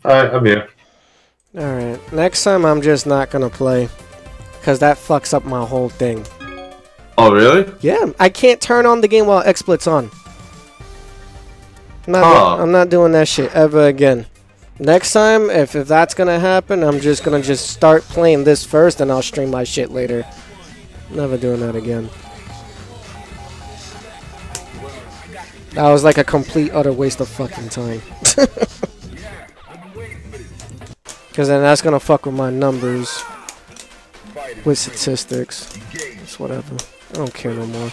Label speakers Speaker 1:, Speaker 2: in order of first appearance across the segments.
Speaker 1: Alright, I'm here.
Speaker 2: Alright, next time I'm just not gonna play. Because that fucks up my whole thing.
Speaker 1: Oh, really?
Speaker 2: Yeah, I can't turn on the game while XSplit's on. I'm not doing that shit ever again. Next time, if that's gonna happen, I'm just gonna start playing this first and I'll stream my shit later. Never doing that again. That was like a complete utter waste of fucking time. Because then that's gonna fuck with my numbers. With statistics. It's whatever. I don't care no more.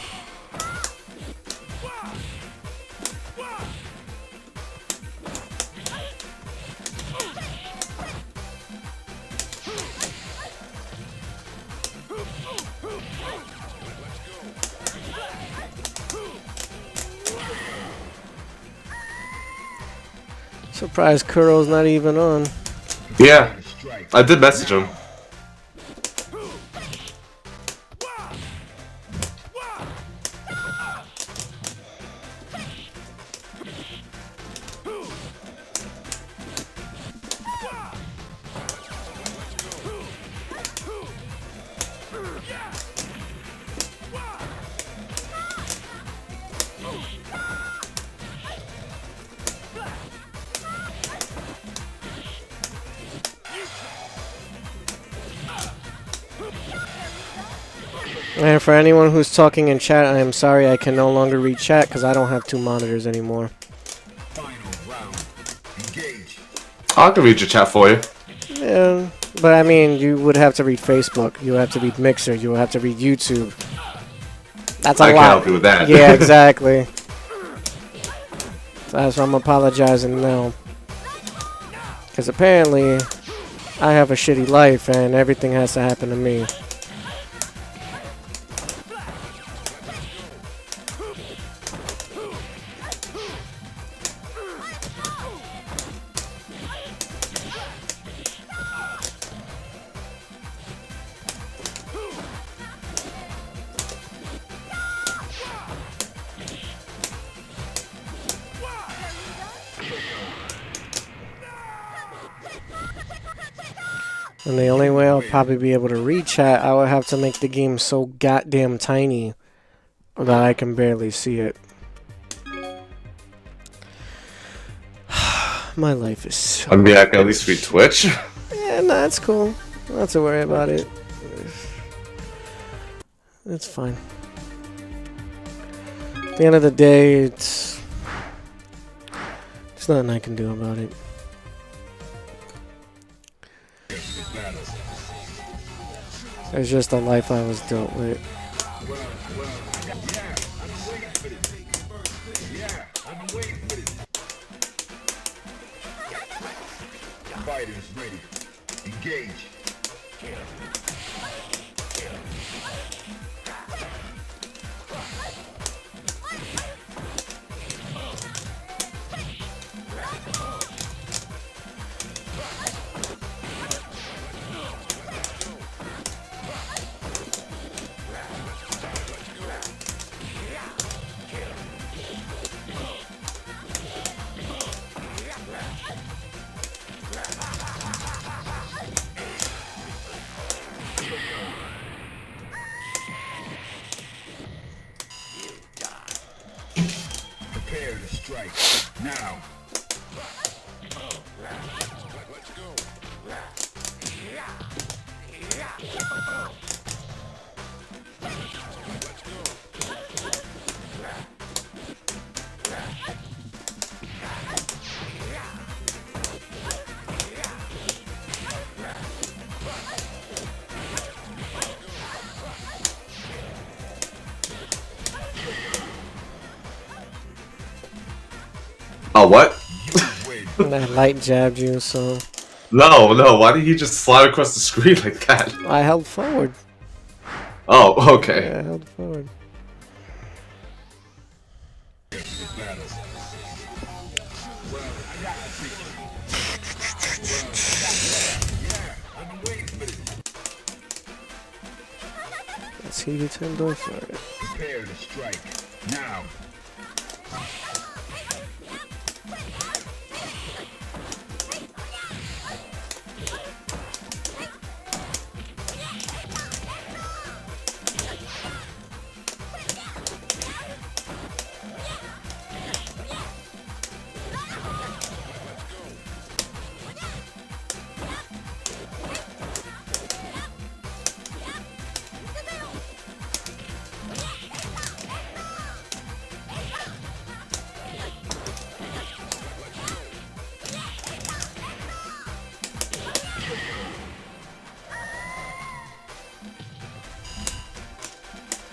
Speaker 2: Surprised Kuro's not even on.
Speaker 1: Yeah, I did message him.
Speaker 2: And for anyone who's talking in chat, I am sorry I can no longer read chat because I don't have 2 monitors anymore.
Speaker 1: I can read your chat for you.
Speaker 2: Yeah, but I mean, you would have to read Facebook, you would have to read Mixer, you would have to read YouTube. That's a lot.
Speaker 1: I can help you with that.
Speaker 2: Yeah, exactly. So that's why I'm apologizing now. Because apparently, I have a shitty life and everything has to happen to me. And the only way I'll probably be able to read chat, I would have to make the game so goddamn tiny that I can barely see it. My life is so...
Speaker 1: I mean, I can at least read Twitch.
Speaker 2: Yeah, nah, it's cool. Not have to worry about it. It's fine. At the end of the day, there's nothing I can do about it. It's just the life I was dealt with.
Speaker 3: Fighters ready. Engage. Prepare to strike now. Let's go.
Speaker 1: Oh, what?
Speaker 2: And I light jabbed you, so...
Speaker 1: No, why did he just slide across the screen like that?
Speaker 2: I held forward.
Speaker 1: Oh, okay.
Speaker 2: Yeah, I held forward. Let's see the 10 door for it.
Speaker 3: Prepare to strike now.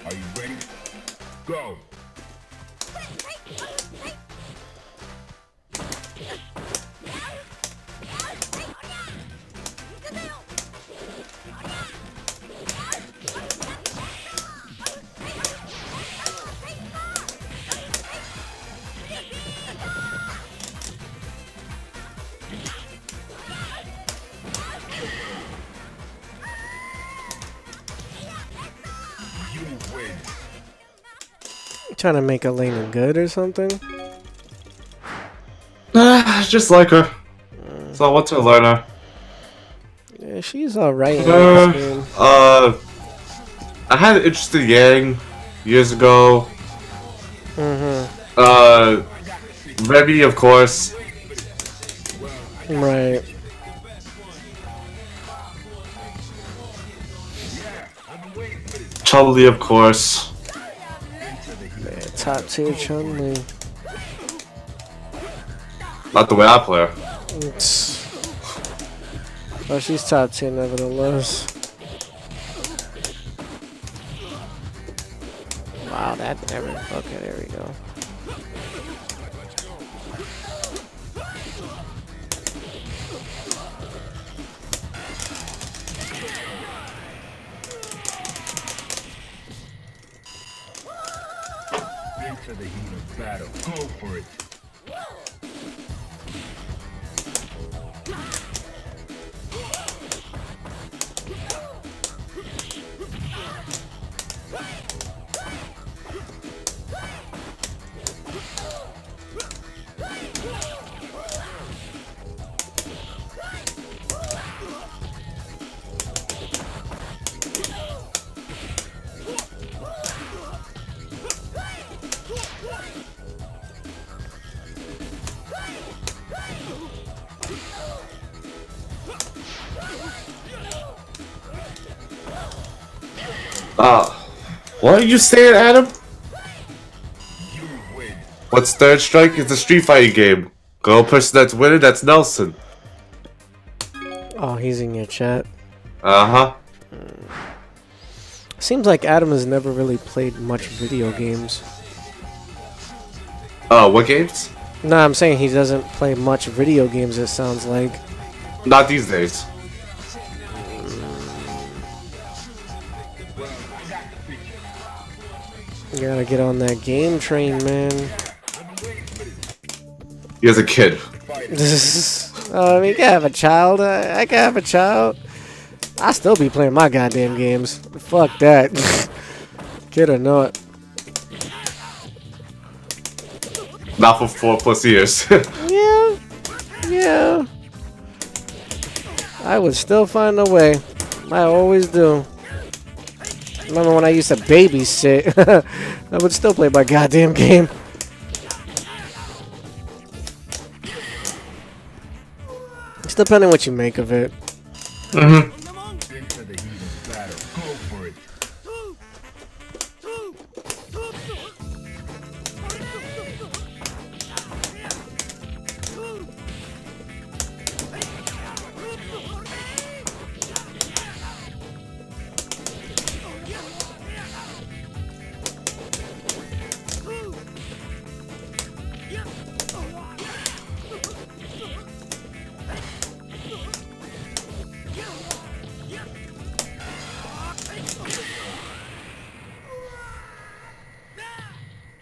Speaker 3: Are you ready? Go. You win.
Speaker 2: Trying to make Elena good or something?
Speaker 1: Just like her. So I want to learn her.
Speaker 2: Yeah, she's alright in this game.
Speaker 1: I had an interest in Yang years ago. Remy, of course.
Speaker 2: Right.
Speaker 1: Chun-Li, of course.
Speaker 2: Yeah, top tier Chun-Li.
Speaker 1: Not the way I play her.
Speaker 2: Oh, she's top tier nevertheless. Wow, that never. Okay, there we go.
Speaker 3: Into the heat of battle. Go for it.
Speaker 1: What are you saying, Adam?
Speaker 3: You win.
Speaker 1: What's Third Strike? It's a Street Fighting game. Girl person that's winning, that's Nelson.
Speaker 2: Oh, he's in your chat.
Speaker 1: Uh-huh.
Speaker 2: Seems like Adam has never really played much video games.
Speaker 1: What games?
Speaker 2: No, I'm saying he doesn't play much video games, it sounds like.
Speaker 1: Not these days.
Speaker 2: You gotta get on that game train, man.
Speaker 1: He has a kid.
Speaker 2: I mean, you can have a child. I can have a child. I still be playing my goddamn games. Fuck that. Kid or not.
Speaker 1: Not for 4+ years.
Speaker 2: Yeah. Yeah. I would still find a way. I always do. Remember when I used to babysit? I would still play my goddamn game. It's depending what you make of it.
Speaker 3: Into the heat of battle. Go for it.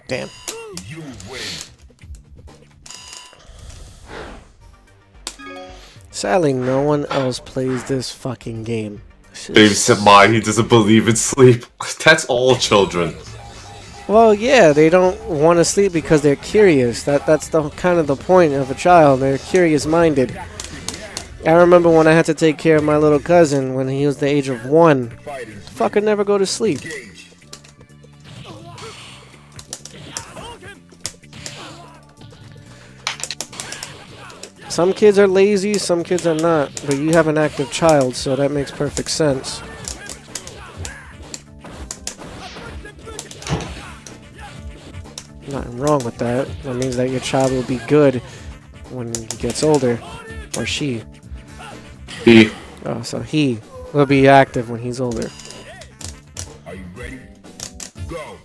Speaker 2: Damn.
Speaker 3: You win.
Speaker 2: Sadly, no one else plays this fucking game.
Speaker 1: Babysit my, he doesn't believe in sleep. That's all children.
Speaker 2: Well, yeah, they don't want to sleep because they're curious. That's the kind of the point of a child. They're curious-minded. I remember when I had to take care of my little cousin when he was the age of 1. Fucker never go to sleep. Some kids are lazy, some kids are not. But you have an active child, so that makes perfect sense. Nothing wrong with that. That means that your child will be good when he gets older. Or she.
Speaker 1: He.
Speaker 2: Oh, so he will be active when he's older.
Speaker 3: Are you ready? Go.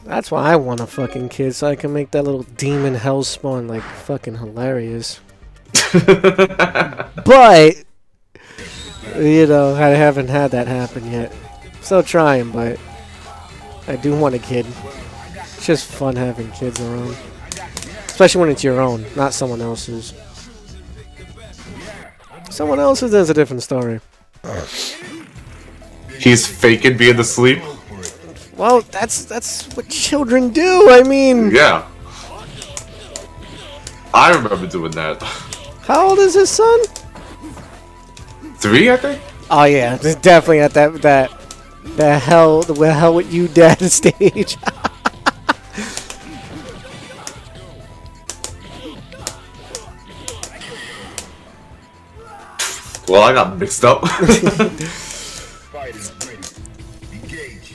Speaker 2: That's why I want a fucking kid, so I can make that little demon hell spawn like fucking hilarious. But, you know, I haven't had that happen yet. Still trying, but I do want a kid. It's just fun having kids around. Especially when it's your own, not someone else's. Someone else's is a different story.
Speaker 1: He's faking being asleep.
Speaker 2: Well, that's what children do. I mean,
Speaker 1: Yeah. I remember doing that.
Speaker 2: how old is his son?
Speaker 1: 3, I think?
Speaker 2: Oh yeah, it's definitely at the hell with you dad stage.
Speaker 1: Well, I got mixed up.
Speaker 3: Fight is ready. Engage.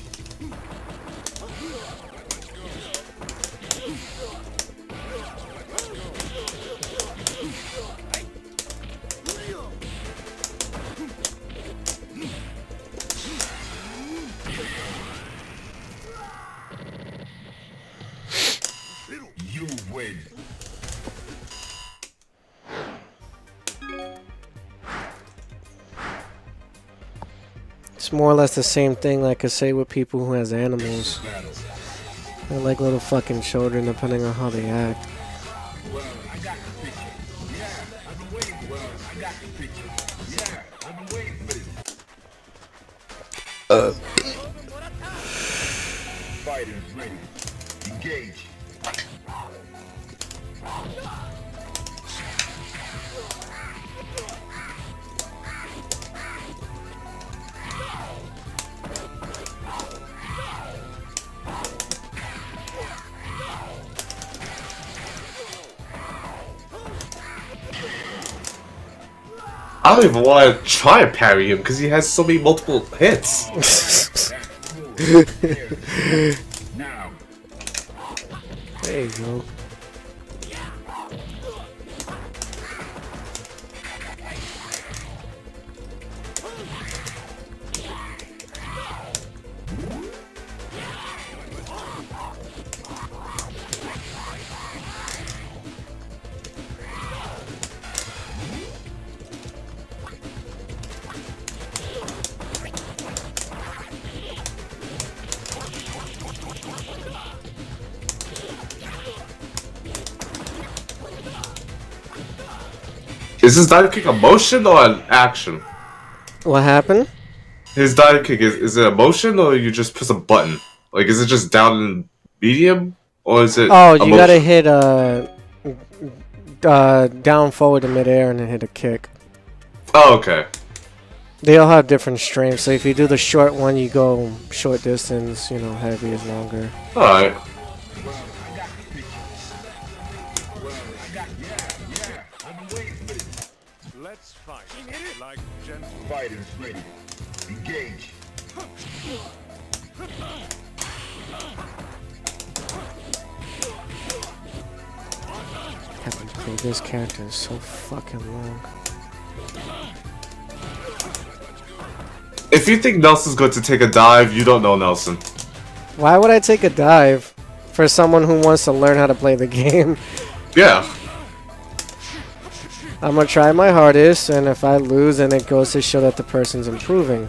Speaker 3: You win.
Speaker 2: It's more or less the same thing like I say with people who has animals. They're like little fucking children depending on how they act.
Speaker 3: Well, I got the picture. Yeah, I've been waiting. Well, I got the picture. Yeah, I've been waiting for this. Fight is ready. Engage.
Speaker 1: I don't even want to try to parry him because he has so many multiple hits.
Speaker 3: Now.
Speaker 2: There you go.
Speaker 1: Is his dive kick a motion or an action?
Speaker 2: What happened?
Speaker 1: His dive kick, is it a motion or you just press a button? Like, is it just down in medium? Or is it
Speaker 2: Oh,
Speaker 1: a
Speaker 2: you gotta
Speaker 1: motion?
Speaker 2: hit down forward in midair and then hit a kick.
Speaker 1: Oh, okay.
Speaker 2: They all have different strengths. So if you do the short one, you go short distance. You know, heavy is longer.
Speaker 1: Alright.
Speaker 4: Let's fight like gentlemen.
Speaker 3: Fight is ready. Engage.
Speaker 2: Having played this character is so fucking long.
Speaker 1: If you think Nelson's going to take a dive, you don't know Nelson.
Speaker 2: Why would I take a dive for someone who wants to learn how to play the game?
Speaker 1: Yeah.
Speaker 2: I'm gonna try my hardest, and if I lose, then it goes to show that the person's improving.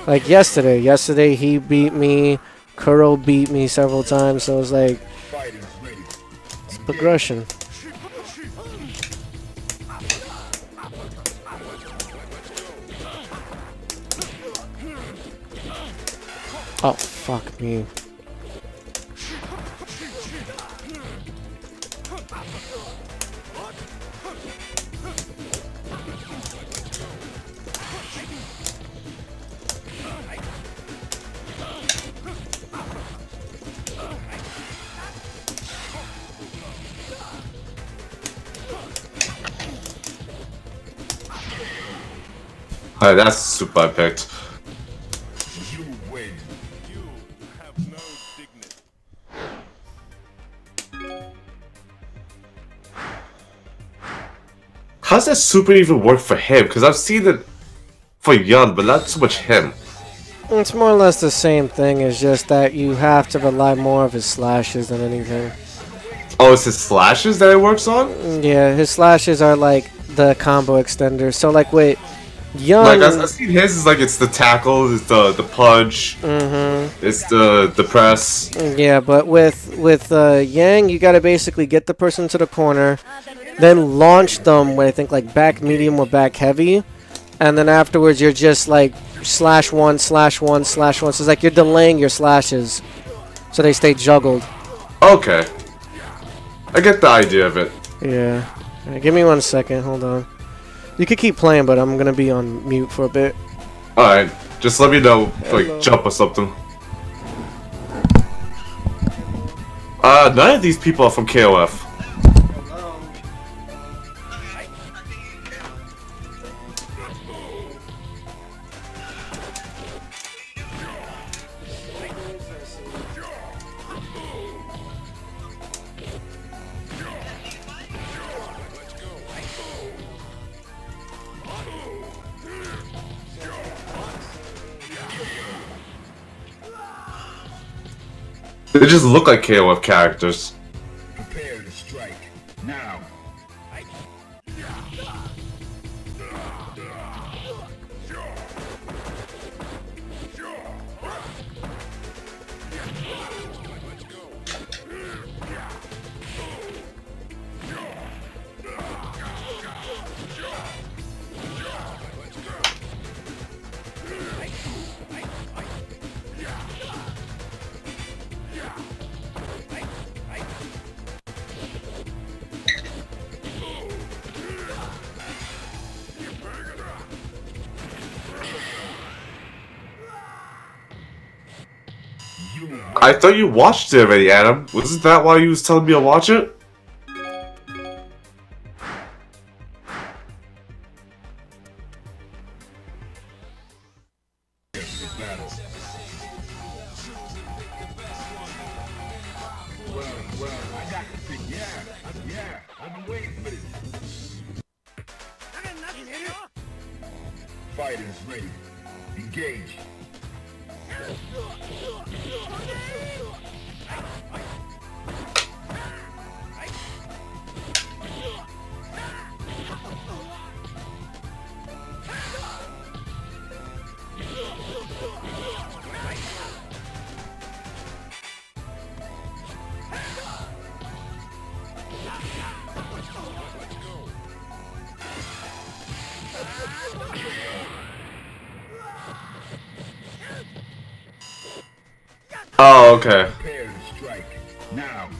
Speaker 2: Like yesterday. Yesterday he beat me, Kuro beat me several times, so it's like,
Speaker 3: Fight is ready.
Speaker 2: it's progression. Oh, fuck me.
Speaker 1: Alright, that's the soup I picked.
Speaker 3: You win.
Speaker 4: You have no dignity.
Speaker 1: How does that super even work for him? Because I've seen it for Yun, but not so much him.
Speaker 2: It's more or less the same thing. It's just that you have to rely more of his slashes than anything.
Speaker 1: Oh, it's his slashes that it works on?
Speaker 2: Yeah, his slashes are like the combo extender. So like with Young,
Speaker 1: Like I've seen his is like it's the tackle, it's the punch, it's the press.
Speaker 2: yeah, but with Yang, you gotta basically get the person to the corner, then launch them with I think like back medium or back heavy, and then afterwards you're just like slash one, slash one, slash one. So it's like you're delaying your slashes, so they stay juggled.
Speaker 1: Okay, I get the idea of it.
Speaker 2: Yeah. Alright, give me 1 second. Hold on. You could keep playing, but I'm gonna be on mute for a bit.
Speaker 1: Alright, just let me know if like jump or something. None of these people are from KOF. They just look like KOF characters.
Speaker 3: Prepare to strike. Now.
Speaker 1: I thought you watched it already, Adam. Wasn't that why you was telling me to watch it?
Speaker 3: Well, I got the pick. Yeah, I've been waiting for this. Fighters ready. Engage.
Speaker 1: Oh, okay.
Speaker 3: Prepare to strike. Now.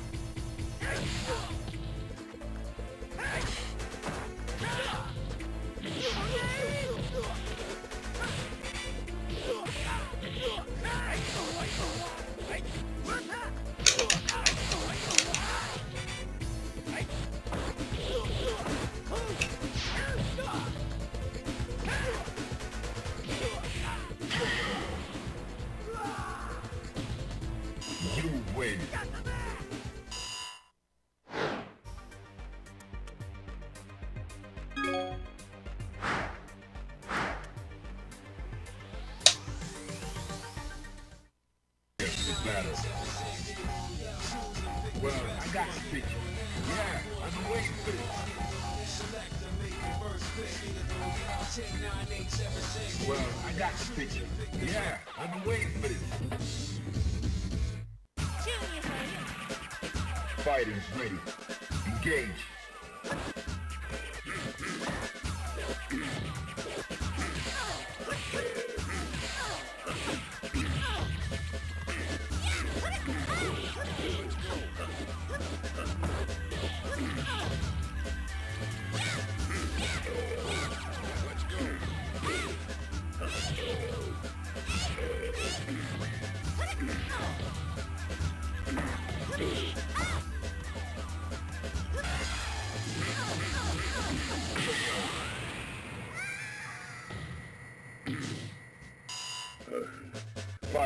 Speaker 3: You win. Battle. Well, I got the picture. Yeah, I've been waiting for this. Well, I got the picture. Yeah, I've been waiting for this. Fighters ready. Engage.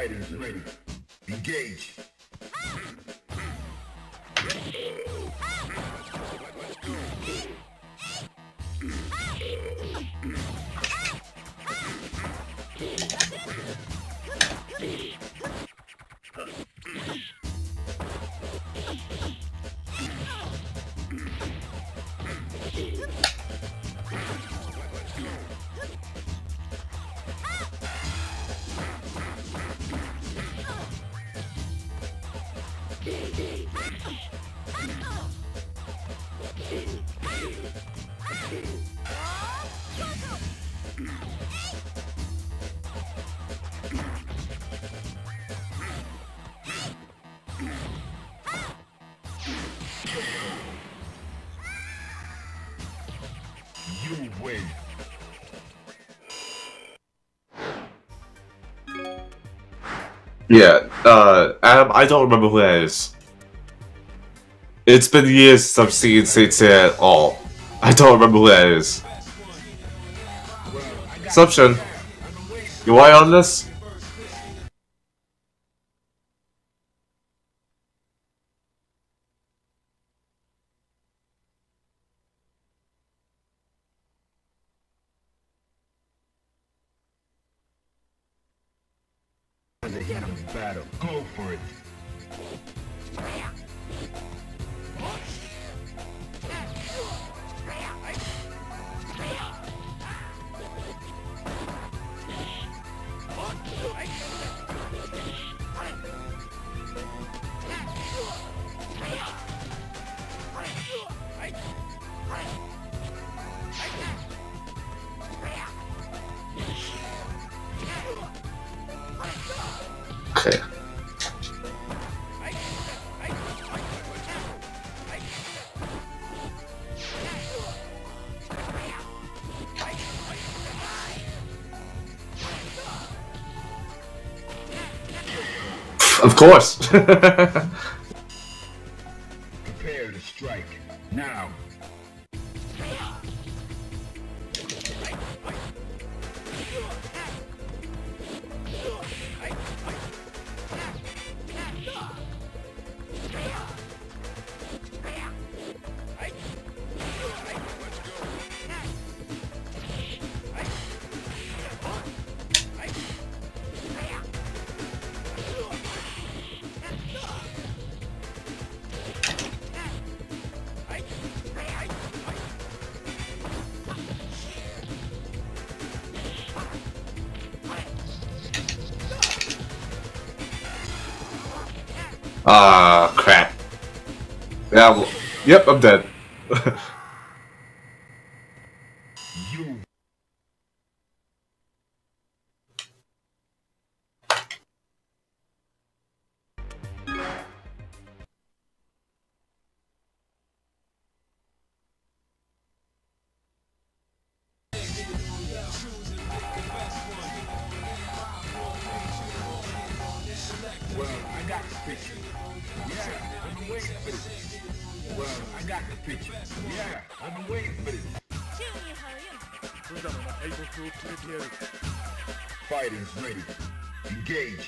Speaker 3: Fighters ready. Engage. You win.
Speaker 1: Yeah, Adam, I don't remember who that is. It's been years since I've seen Saint Seiya at all. I don't remember who that is. Assumption, you want on this?
Speaker 3: The heat of battle. Go for it.
Speaker 1: Okay. Of course.
Speaker 3: Prepare to strike. Now.
Speaker 1: Ah, crap. Yeah, well, yep, I'm dead.
Speaker 3: You. Well, I got the picture. Yeah, I've been waiting for this. Well, I got the picture. Yeah, I've been waiting for this. Fighters ready. Engage.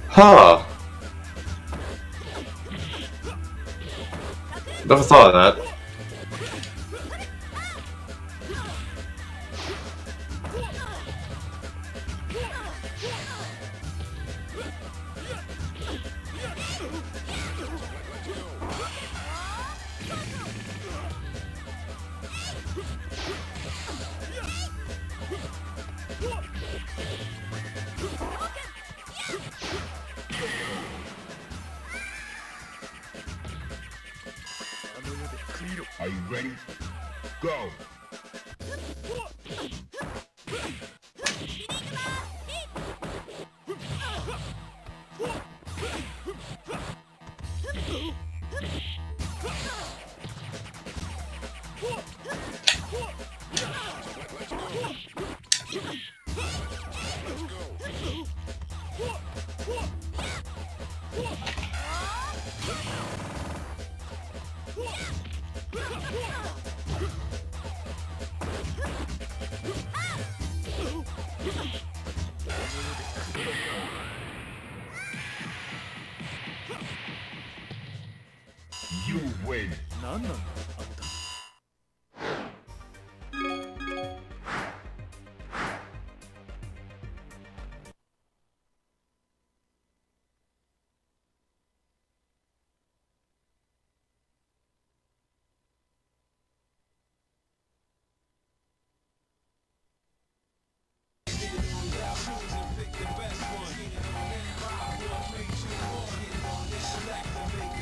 Speaker 1: Huh. Never thought of that.
Speaker 3: Are you ready? Go. You win.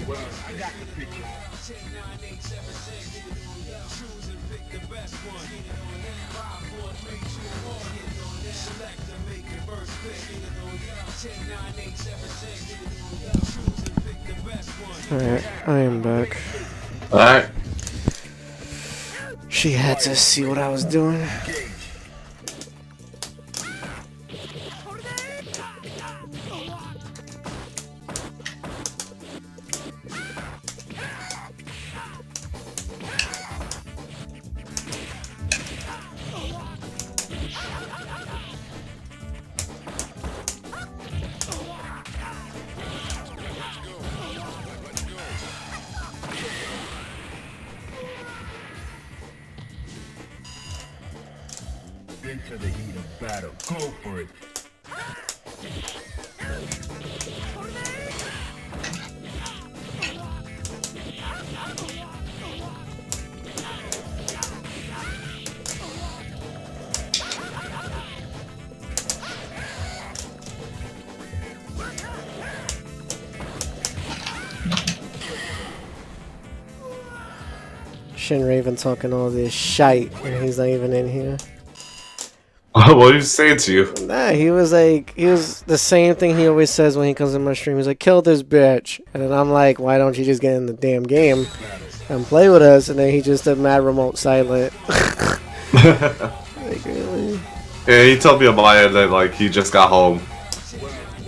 Speaker 3: Well, I got the picture.
Speaker 2: Alright, I am back.
Speaker 1: Alright.
Speaker 2: She had to see what I was doing.
Speaker 3: Into the heat of battle. Go for it.
Speaker 2: Shin Raven talking all this shite and he's not even in here.
Speaker 1: What did he say to you?
Speaker 2: Nah, he was the same thing he always says when he comes in my stream. He's like, kill this bitch. And then I'm like, why don't you just get in the damn game and play with us? And then he just did mad remote silent. Like, really?
Speaker 1: Yeah, he told me about it that, like, he just got home.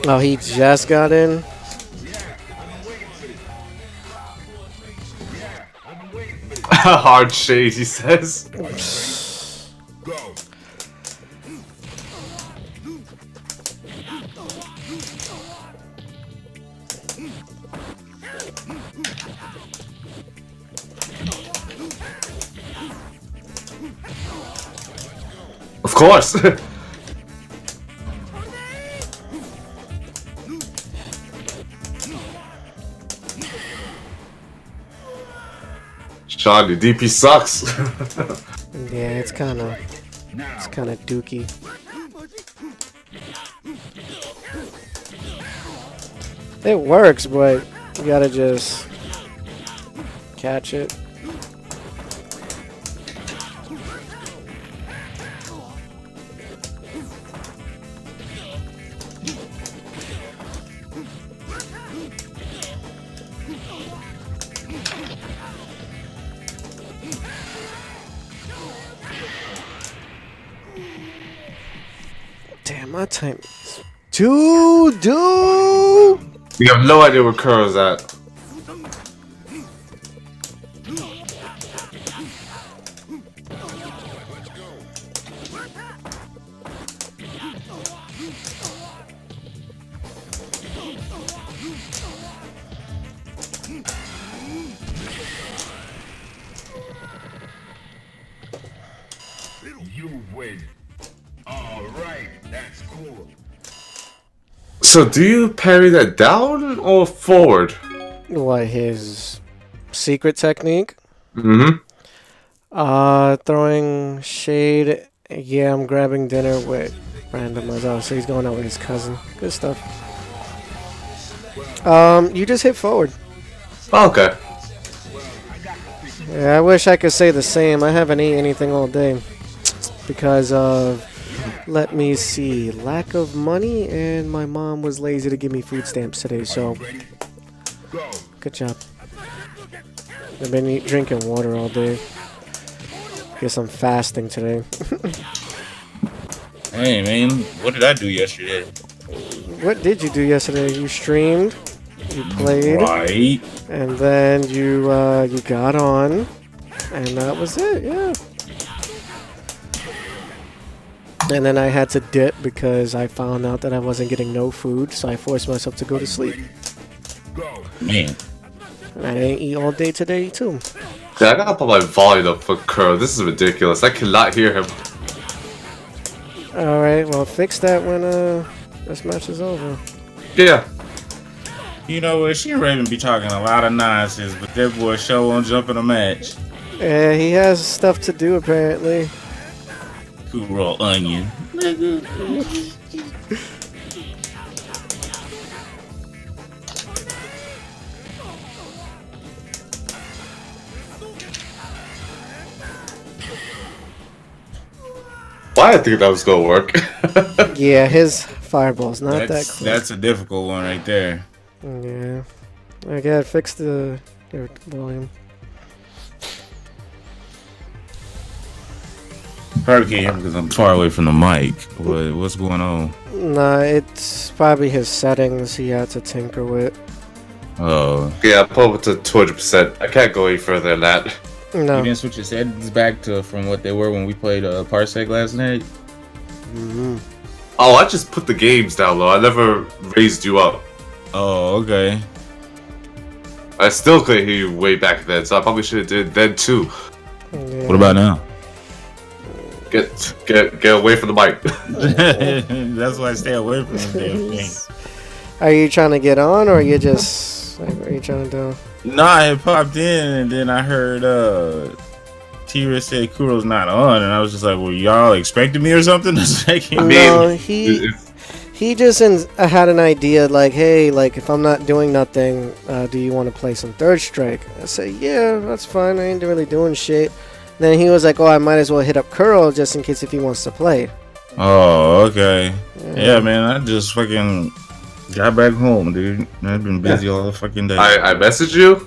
Speaker 2: Oh, he just got in?
Speaker 1: Hard shade, he says.
Speaker 3: Go.
Speaker 1: Of course. Sean, your DP sucks.
Speaker 2: Yeah, it's kind of dookie. It works, but you gotta just catch it. Damn, my time is dude.
Speaker 1: You have no idea where Kuro's at.
Speaker 3: You win. Alright, that's cool.
Speaker 1: So do you parry that down or forward?
Speaker 2: What, his secret technique?
Speaker 1: Mm-hmm.
Speaker 2: Throwing shade. Yeah, I'm grabbing dinner with randomers. Oh, so he's going out with his cousin. Good stuff. You just hit forward.
Speaker 1: Oh, okay.
Speaker 2: Yeah, I wish I could say the same. I haven't eaten anything all day because of, let me see, lack of money, and my mom was lazy to give me food stamps today, so good job. I've been drinking water all day. Guess I'm fasting today.
Speaker 5: Hey man, what did I do yesterday?
Speaker 2: What did you do yesterday? You streamed, you played,
Speaker 5: Right.
Speaker 2: and then you got on, and that was it. Yeah. And then I had to dip because I found out that I wasn't getting no food, so I forced myself to go to sleep.
Speaker 5: Man.
Speaker 2: I didn't eat all day today too.
Speaker 1: Yeah, I gotta put my volume up for Curl. This is ridiculous. I cannot hear him.
Speaker 2: Alright, well fix that when this match is over.
Speaker 1: Yeah.
Speaker 5: You know what? She and Raven be talking a lot of nonsense, but that boy show won't jump in a match.
Speaker 2: Yeah, he has stuff to do apparently.
Speaker 5: Cool raw onion.
Speaker 1: Why I think that was gonna work.
Speaker 2: Yeah, his fireball's not that close.
Speaker 5: That's a difficult one right there.
Speaker 2: Yeah. I gotta fix the volume.
Speaker 5: Probably can't hear me because I'm far away from the mic. What's going on?
Speaker 2: Nah, it's probably his settings he had to tinker with.
Speaker 5: Oh.
Speaker 1: Yeah, pull it to 200%. I can't go any further than that.
Speaker 2: No.
Speaker 5: You didn't switch your settings back to from what they were when we played Parsec last night?
Speaker 2: Mm-hmm.
Speaker 1: Oh, I just put the games down low. I never raised you up.
Speaker 5: Oh, okay.
Speaker 1: I still couldn't hear you way back then, so I probably should have did then too.
Speaker 2: Yeah.
Speaker 5: What about now?
Speaker 1: Get away from the mic.
Speaker 5: That's why I stay away from the damn thing.
Speaker 2: Are you trying to get on, or are you just like, what are you trying to do?
Speaker 5: Nah, I had popped in and then I heard Tira said Kuro's not on, and I was just like, well, y'all expecting me or something?
Speaker 2: No, he just had an idea like, hey, like if I'm not doing nothing, do you want to play some Third Strike? I said, yeah, that's fine. I ain't really doing shit. Then he was like, oh, I might as well hit up Kuro just in case if he wants to play.
Speaker 5: Oh, okay. Yeah, man, I just fucking got back home, dude. I've been busy all the fucking day.
Speaker 1: I messaged you,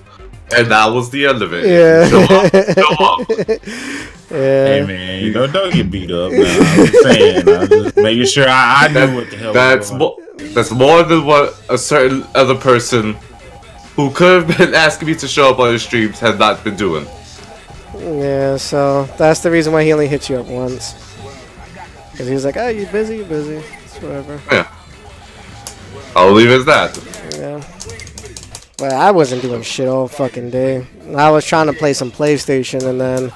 Speaker 1: and that was the end of it.
Speaker 2: Yeah.
Speaker 1: Show up.
Speaker 2: Yeah.
Speaker 5: Hey, man, you know, don't get beat up, man. I'm just saying. I'm just making sure I knew what the hell was going on.
Speaker 1: That's more than what a certain other person who could have been asking me to show up on your streams had not been doing.
Speaker 2: Yeah, so that's the reason why he only hit you up once. Because he was like, oh, you busy? You busy. It's whatever.
Speaker 1: Yeah. I'll leave it as that.
Speaker 2: Yeah. But I wasn't doing shit all fucking day. I was trying to play some PlayStation and then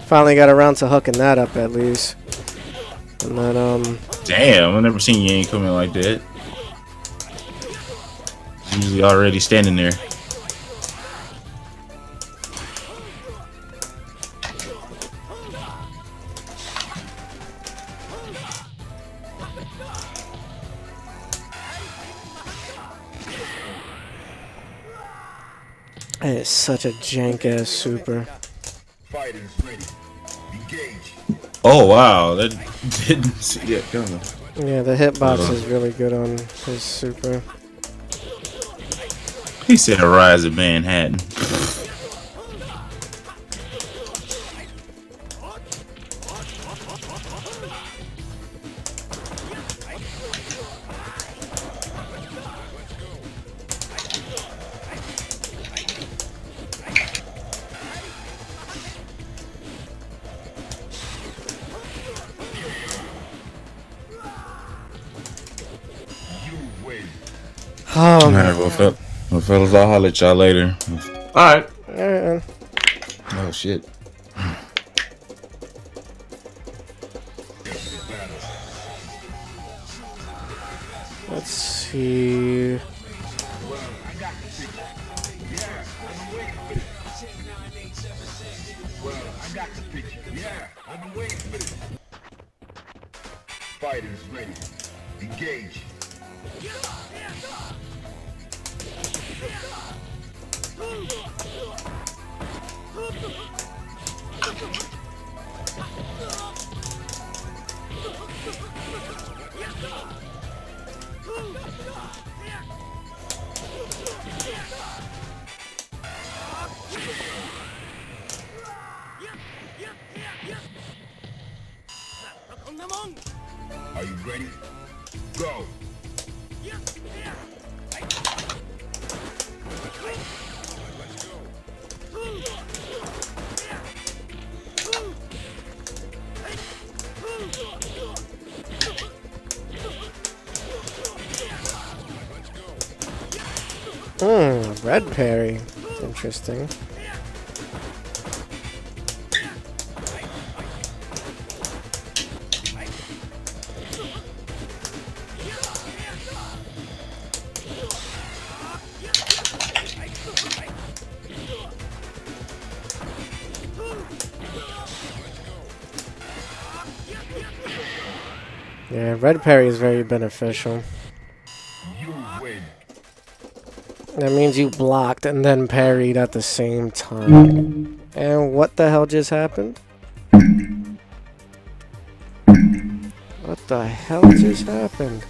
Speaker 2: finally got around to hooking that up at least. And then,
Speaker 5: Damn, I've never seen Yang come in like that. Usually already standing there.
Speaker 2: That is such a jank ass super.
Speaker 3: Fighters ready. Engage.
Speaker 5: Oh wow, that didn't see it coming.
Speaker 2: Yeah, the hitbox is really good on his super.
Speaker 5: He said a rise of Manhattan.
Speaker 2: Oh,
Speaker 5: Alright, well, fellas, I'll holler at y'all later.
Speaker 1: Alright.
Speaker 2: man.
Speaker 5: Oh, shit.
Speaker 2: Let's see.
Speaker 3: Fighters ready. Engage. Are you ready? Go.
Speaker 2: Red parry. Interesting. Yeah, red parry is very beneficial.
Speaker 3: You win.
Speaker 2: That means you blocked and then parried at the same time. And what the hell just happened? What the hell just happened?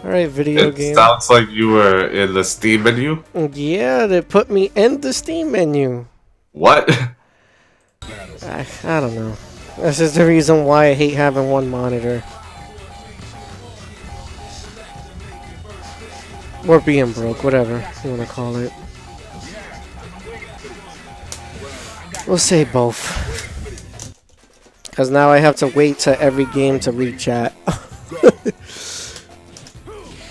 Speaker 2: Alright, video
Speaker 1: It
Speaker 2: game.
Speaker 1: sounds like you were in the Steam menu.
Speaker 2: Yeah, they put me in the Steam menu.
Speaker 1: What?
Speaker 2: I don't know. This is the reason why I hate having one monitor. Or being broke, whatever you want to call it. We'll say both. Because now I have to wait to every game to read chat.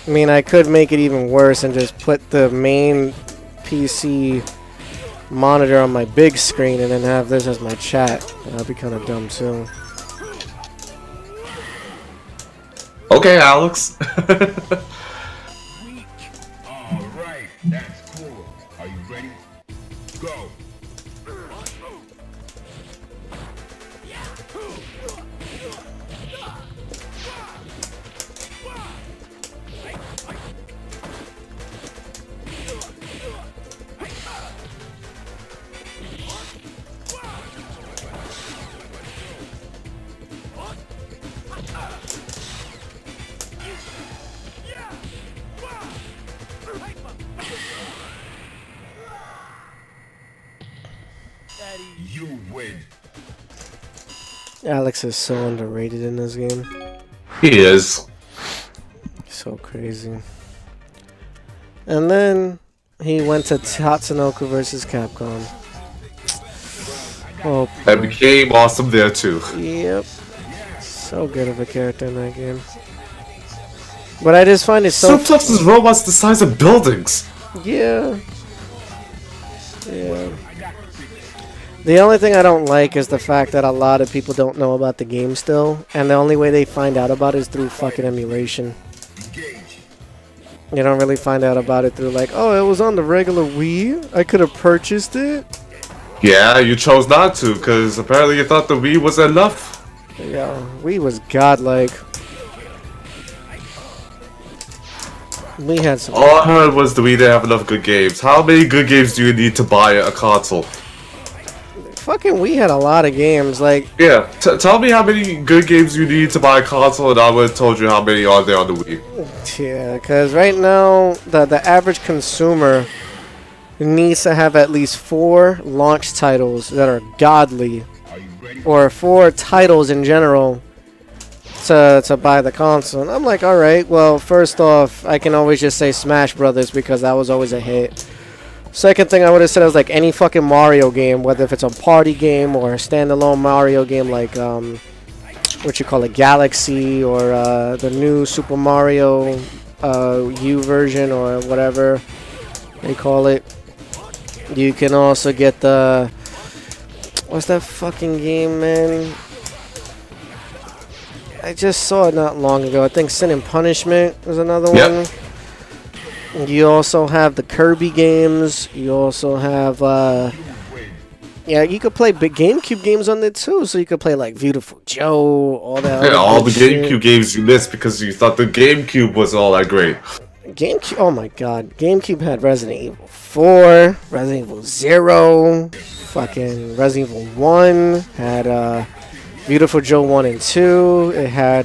Speaker 2: I mean, I could make it even worse and just put the main PC monitor on my big screen and then have this as my chat. That'd be kind of dumb too.
Speaker 1: Okay, Alex.
Speaker 3: Alright, that's cool. Are you ready? Go. You win.
Speaker 2: Alex is so underrated in this game.
Speaker 1: He is.
Speaker 2: So crazy. And then he went to Tatsunoko versus Capcom. Oh,
Speaker 1: And became awesome there too.
Speaker 2: yep. So good of a character in that game. But I just find it so...
Speaker 1: Suplexes robots the size of buildings.
Speaker 2: Yeah. Yeah. The only thing I don't like is the fact that a lot of people don't know about the game still, and the only way they find out about it is through fucking emulation. You don't really find out about it through like, oh, it was on the regular Wii? I could have purchased it?
Speaker 1: Yeah, you chose not to, because apparently you thought the Wii was enough.
Speaker 2: Yeah, Wii was godlike. We had some...
Speaker 1: All I heard was the Wii didn't have enough good games. How many good games do you need to buy a console?
Speaker 2: Fucking Wii had a lot of games, like...
Speaker 1: Yeah, tell me how many good games you need to buy a console, and I would have told you how many are there on the Wii.
Speaker 2: Yeah, because right now, the average consumer needs to have at least 4 launch titles that are godly, or 4 titles in general to buy the console. And I'm like, alright, well, first off, I can always just say Smash Brothers because that was always a hit. Second thing I would have said was like any fucking Mario game, whether if it's a party game or a standalone Mario game like, what you call it, Galaxy, or the new Super Mario U version, or whatever they call it. You can also get the... What's that fucking game, man? I just saw it not long ago. I think Sin and Punishment was another one. You also have the Kirby games. You also have, yeah, you could play big GameCube games on there too. So you could play like Beautiful Joe, all that.
Speaker 1: Yeah, all the
Speaker 2: shit.
Speaker 1: GameCube games you missed because you thought the GameCube was all that great.
Speaker 2: GameCube, oh my god. GameCube had Resident Evil 4, Resident Evil 0, fucking Resident Evil 1, had, Beautiful Joe 1 and 2. It had,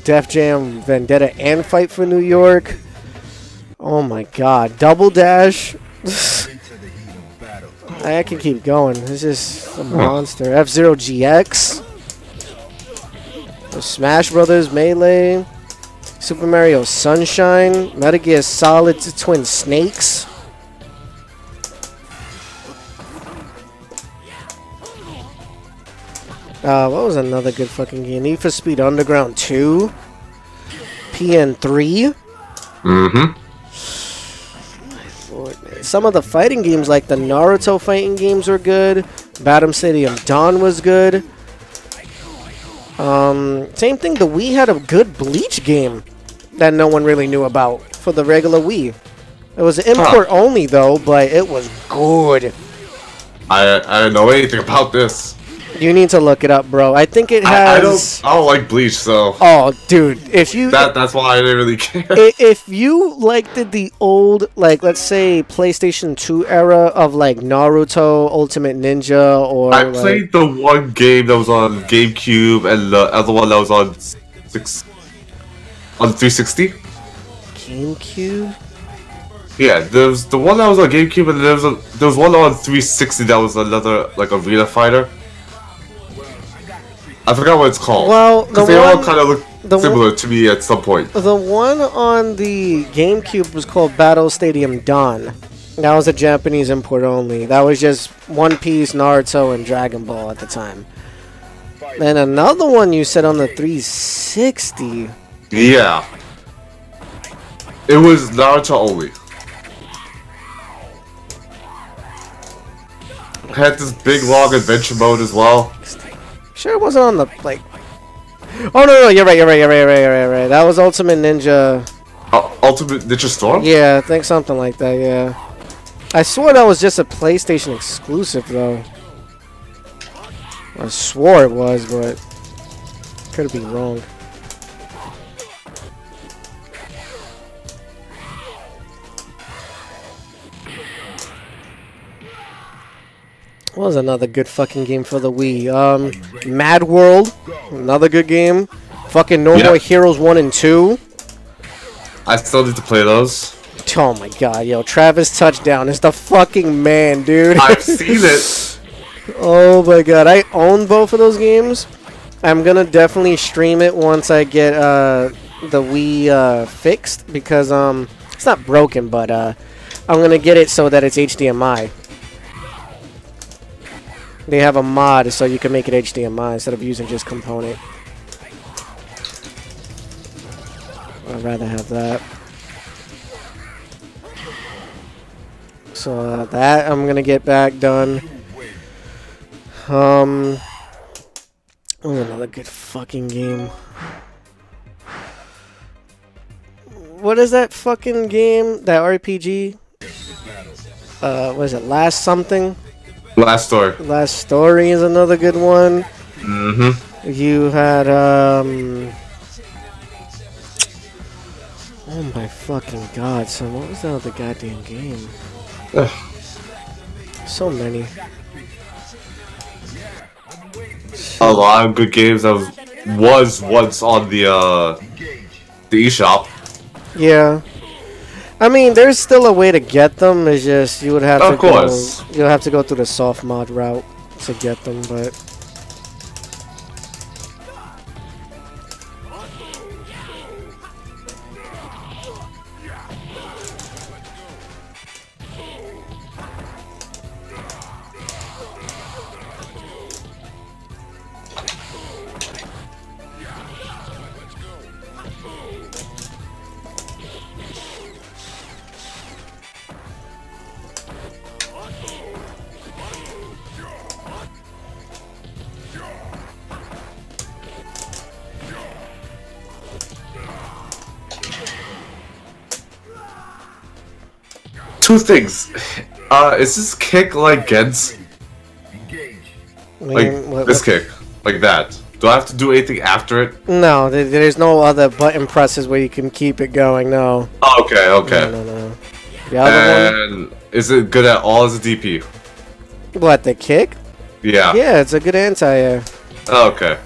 Speaker 2: Def Jam, Vendetta, and Fight for New York. Oh my god. Double Dash. I can keep going. It's just a monster. F-Zero GX. The Smash Brothers Melee. Super Mario Sunshine. Metal Gear Solid Twin Snakes. What was another good fucking game? Need for Speed Underground 2. PN3.
Speaker 1: Mm-hmm.
Speaker 2: Fortnite. Some of the fighting games, like the Naruto fighting games, were good. Battle Stadium Dawn was good. Same thing. The Wii had a good Bleach game that no one really knew about for the regular Wii. It was import only though, but it was good.
Speaker 1: I don't know anything about this.
Speaker 2: You need to look it up, bro. I think it has.
Speaker 1: I don't like Bleach, so.
Speaker 2: Oh, dude, if you
Speaker 1: that's why I didn't really care.
Speaker 2: if you liked the old, like, let's say PlayStation 2 era of like Naruto, Ultimate Ninja, or
Speaker 1: I played the one game that was on GameCube and the other one that was on 360.
Speaker 2: GameCube.
Speaker 1: Yeah, there's the one that was on GameCube, and there was one on 360 that was another like arena fighter. I forgot what it's called.
Speaker 2: Well,
Speaker 1: because they all kind of look similar to me at some point.
Speaker 2: The one on the GameCube was called Battle Stadium Dawn. That was a Japanese import only. That was just One Piece, Naruto, and Dragon Ball at the time. And another one you said on the 360.
Speaker 1: Yeah. It was Naruto only. Had this big long adventure mode as well.
Speaker 2: Sure, it wasn't on the like. Oh no, you're right. That was Ultimate Ninja.
Speaker 1: Ultimate Ninja Storm?
Speaker 2: Yeah, I think something like that. Yeah, I swore that was just a PlayStation exclusive though. I swore it was, but could be wrong. What was another good fucking game for the Wii? Mad World, another good game. Fucking No More Heroes 1 and 2.
Speaker 1: I still need to play those.
Speaker 2: Oh my god, yo, Travis Touchdown is the fucking man, dude.
Speaker 1: I've seen it.
Speaker 2: Oh my god, I own both of those games. I'm gonna definitely stream it once I get the Wii fixed, because it's not broken, but I'm gonna get it so that it's HDMI. They have a mod so you can make it HDMI instead of using just component. I'd rather have that. So that I'm gonna get back done. Oh, another good fucking game. What is that fucking game? That RPG? What is it? Last something?
Speaker 1: Last Story.
Speaker 2: Last Story is another good one.
Speaker 1: Mm-hmm.
Speaker 2: You had, oh my fucking god, son. What was that other goddamn game? So many.
Speaker 1: A lot of good games that was once on the eShop.
Speaker 2: Yeah. I mean, there's still a way to get them. It's just you would have to you'll have to go through the soft mod route to get them, but
Speaker 1: Two things. Is this kick like Gens? Like this kick, like that. Do I have to do anything after it?
Speaker 2: no, there's no other button presses where you can keep it going. No.
Speaker 1: Oh, okay, okay.
Speaker 2: No. The other
Speaker 1: one? Is it good at all as a DP?
Speaker 2: What, the kick?
Speaker 1: Yeah.
Speaker 2: Yeah, it's a good anti-air.
Speaker 1: Oh, okay.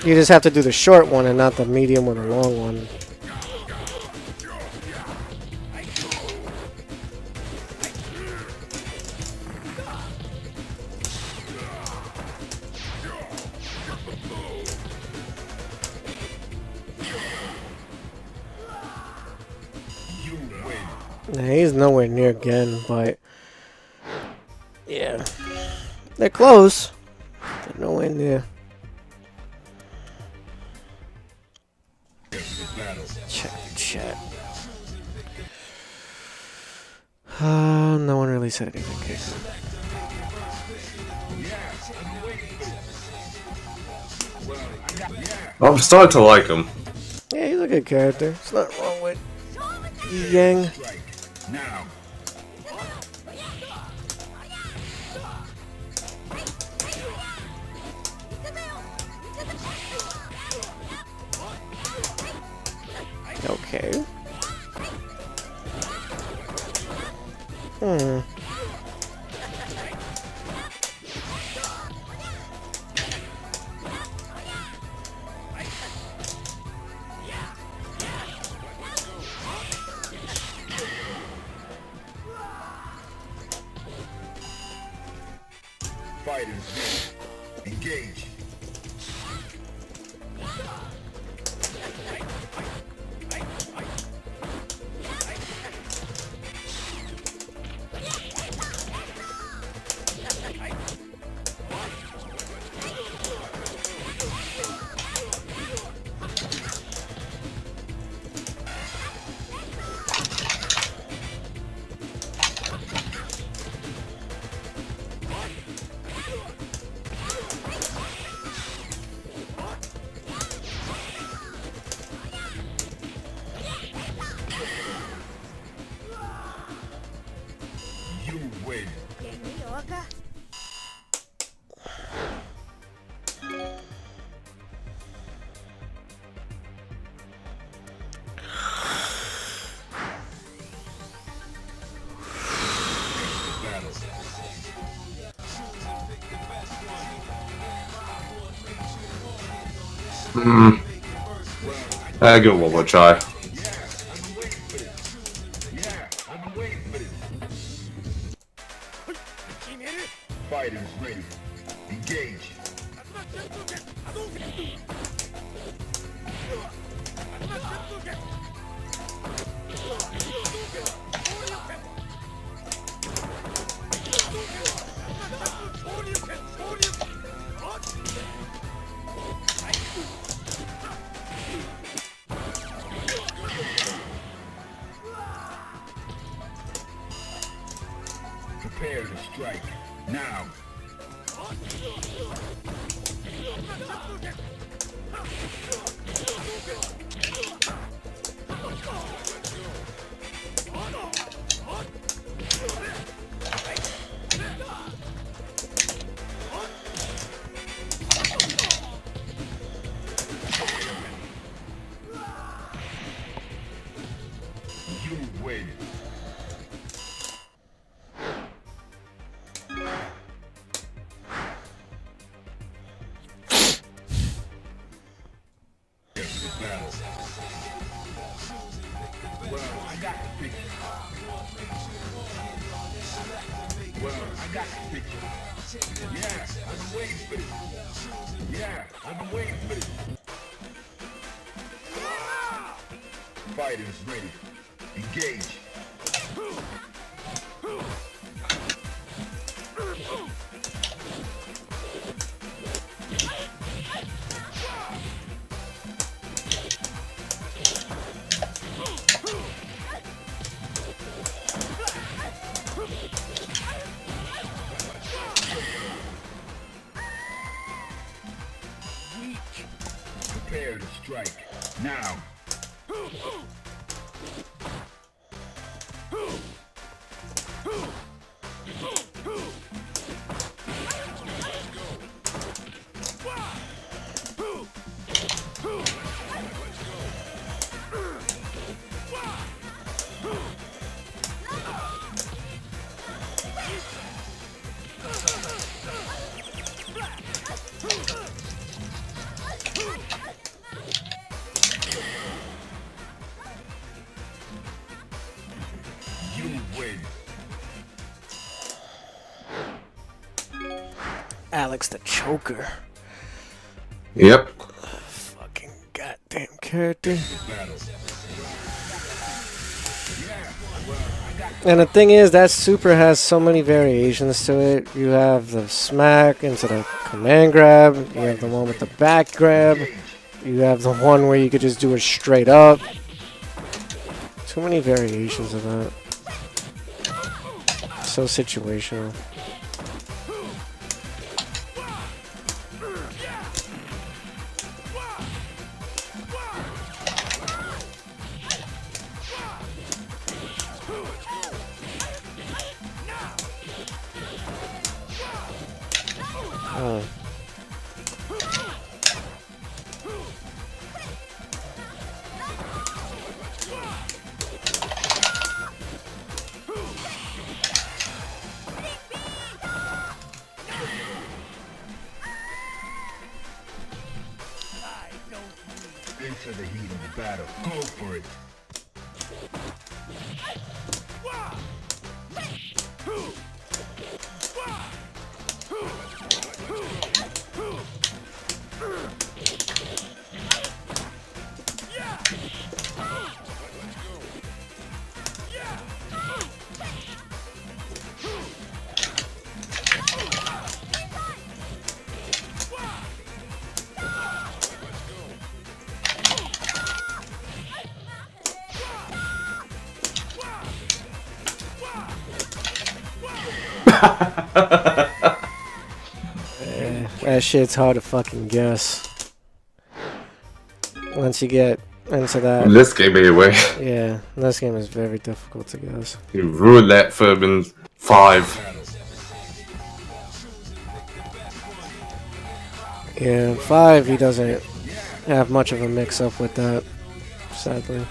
Speaker 2: You just have to do the short one and not the medium or the long one. Nah, he's nowhere near again, but yeah, they're close. They're nowhere near. Check the chat. No one really said anything. Okay.
Speaker 1: I'm starting to like him.
Speaker 2: Yeah, he's a good character. It's not wrong with Yang.
Speaker 3: Now.
Speaker 2: Okay. Hmm.
Speaker 3: Fighters, engage. You win. Battle.
Speaker 1: I give it one more try.
Speaker 3: Yeah, I've been waiting for this. Yeah, I've been waiting for this. Fighters ready. Engage. Prepare to strike. Now. You win. Battle. Well, I got the picture. Well, I got the picture. Yeah, I've been waiting for this. Yeah, I've been waiting for this. Fighters ready. Engage. Prepare to strike. Now. You win.
Speaker 2: Alex the Choker.
Speaker 1: Yep.
Speaker 2: Fucking goddamn character.
Speaker 3: Battle.
Speaker 2: And the thing is, that super has so many variations to it. You have the smack into the command grab. You have the one with the back grab. You have the one where you could just do it straight up. Too many variations of that. So situational. Oh.
Speaker 3: Into the heat of the battle. Go for it.
Speaker 2: That shit's hard to fucking guess. Once you get into that.
Speaker 1: In this game, anyway.
Speaker 2: Yeah, this game is very difficult to guess.
Speaker 1: You ruined that for him in 5.
Speaker 2: Yeah, in 5 he doesn't have much of a mix-up with that, sadly.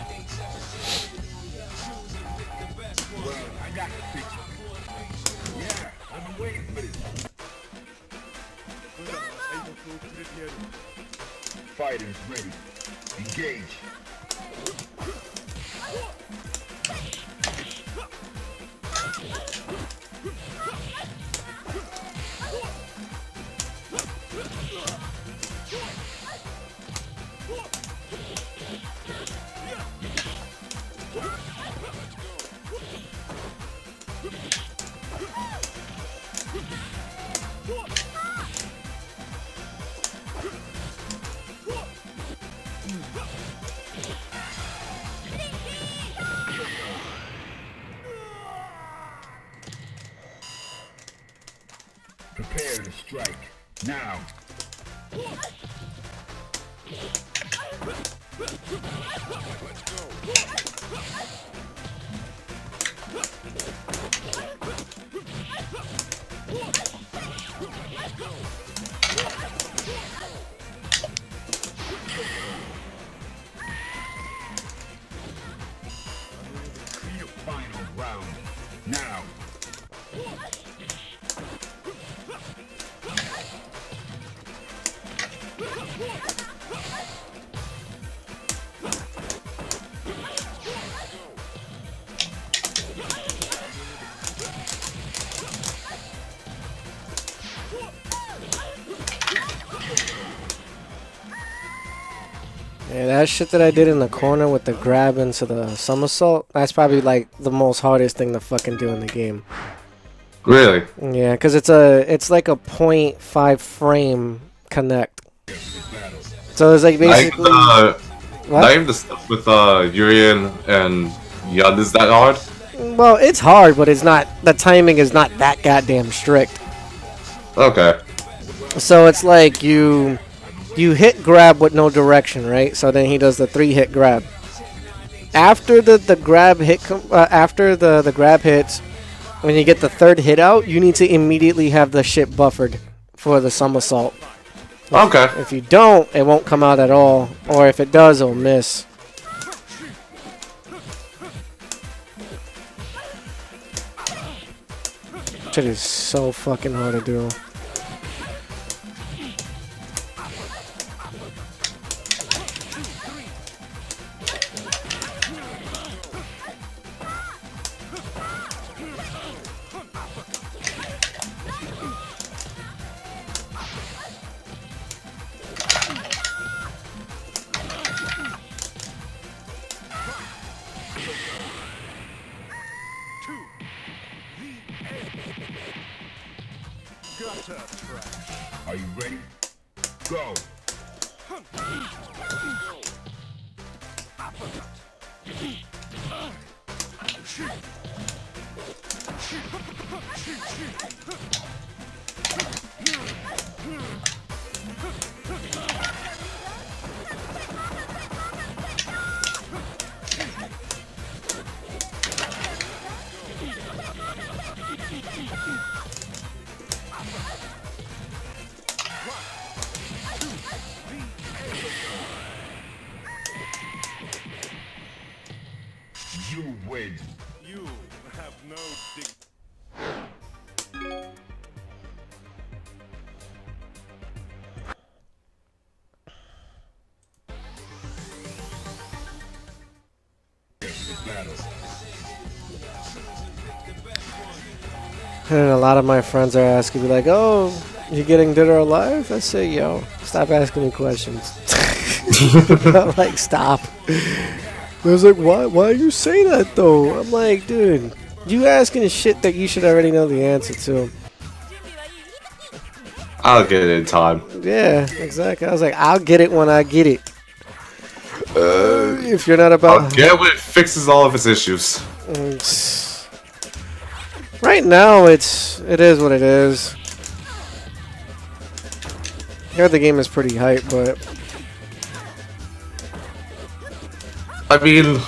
Speaker 3: Fighters ready. Engage. Prepare to strike. Now. Final round. Now.
Speaker 2: Yeah, that shit that I did in the corner with the grab into the somersault, that's probably like the most hardest thing to fucking do in the game.
Speaker 1: Really?
Speaker 2: Yeah, because it's like a 0.5 frame connect. So it's like basically...
Speaker 1: Not even the stuff with Urian and Yun is that hard?
Speaker 2: Well, it's hard, but it's not... The timing is not that goddamn strict.
Speaker 1: Okay.
Speaker 2: So it's like you hit grab with no direction, right? So then he does the 3-hit grab. After the grab hit, after the grab hits, when you get the 3rd hit out, you need to immediately have the shit buffered for the somersault.
Speaker 1: Okay.
Speaker 2: If you don't, it won't come out at all, or if it does, it'll miss. Shit is so fucking hard to do.
Speaker 3: Are you ready? Go. You win.
Speaker 4: You have no dignity.
Speaker 2: And a lot of my friends are asking me like, "Oh, you getting Dead or Alive?" I say, "Yo, stop asking me questions." Like, stop. I was like, why you say that though? I'm like, dude, you asking shit that you should already know the answer to.
Speaker 1: I'll get it in time.
Speaker 2: Yeah, exactly. I was like, I'll get it when I get it. If you're not about...
Speaker 1: I'll get it when it fixes all of its issues.
Speaker 2: Right now, it is what it is. Yeah, the game is pretty hype, but...
Speaker 1: I mean,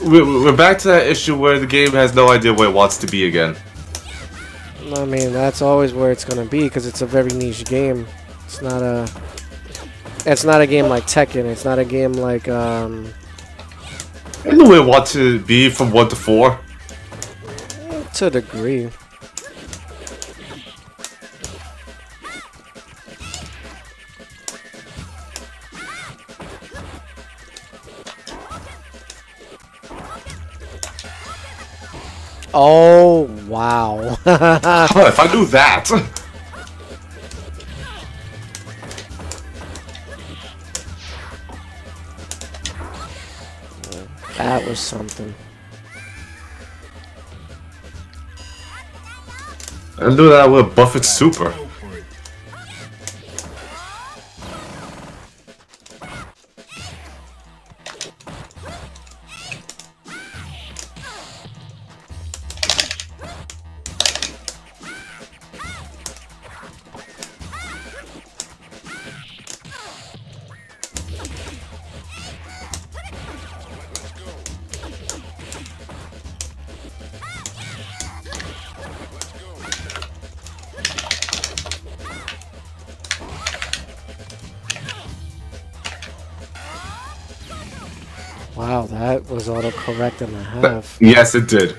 Speaker 1: we're back to that issue where the game has no idea where it wants to be again.
Speaker 2: I mean, that's always where it's gonna be because it's a very niche game. It's not a game like Tekken. It's not a game like
Speaker 1: I know where it wants to be from 1 to 4.
Speaker 2: to a degree. Oh, wow.
Speaker 1: Oh, if I knew that.
Speaker 2: That was something.
Speaker 1: I knew that with Buffett Super.
Speaker 2: Wow, that was autocorrect and a half.
Speaker 1: Yes, it did.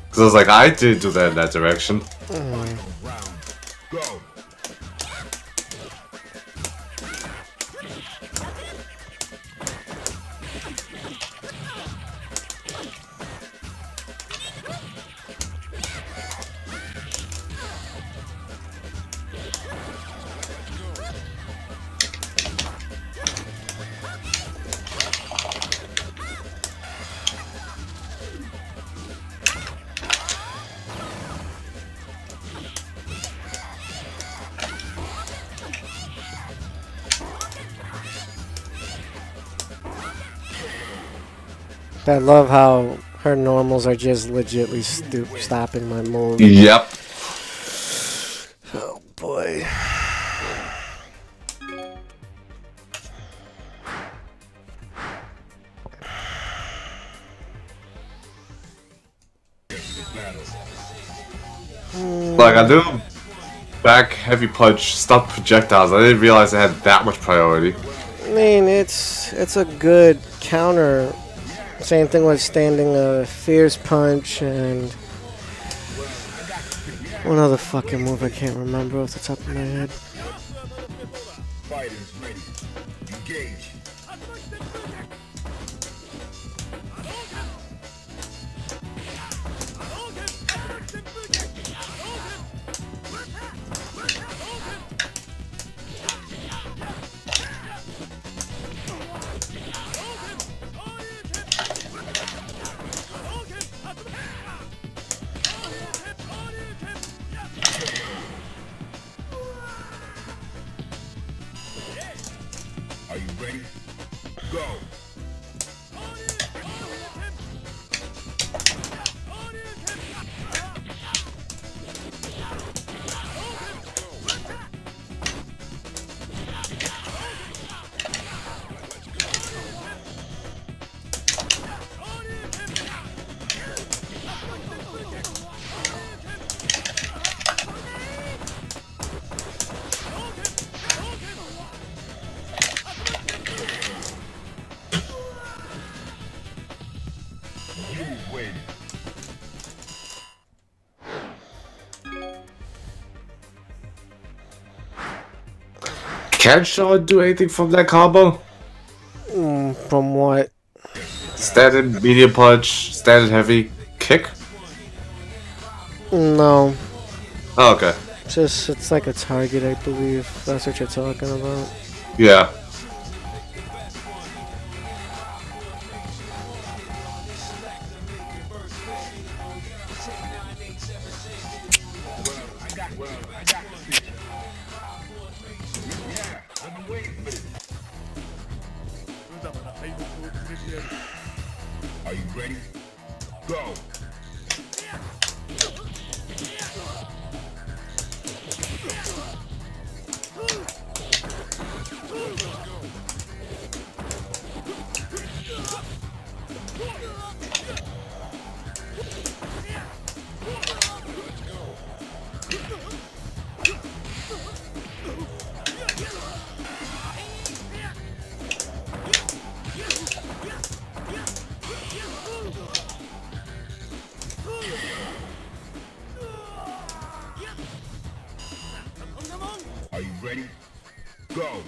Speaker 1: Because I was like, I did do that in that direction.
Speaker 3: Go.
Speaker 2: I love how her normals are just legitly stopping my move.
Speaker 1: Yep.
Speaker 2: Oh boy.
Speaker 1: Like, I knew back heavy punch, stop projectiles. I didn't realize it had that much priority.
Speaker 2: I mean, it's a good counter. Same thing with standing a fierce punch and one other fucking move I can't remember off the top of my head.
Speaker 3: Fighters ready. Engage. Are you ready? win.
Speaker 1: Can Sean do anything from that combo?
Speaker 2: From what?
Speaker 1: Standard medium punch, standard heavy kick?
Speaker 2: No.
Speaker 1: Oh, okay.
Speaker 2: Just, it's like a target, I believe. That's what you're talking about.
Speaker 1: Yeah.
Speaker 3: Are you ready? Go. Are you ready? Go.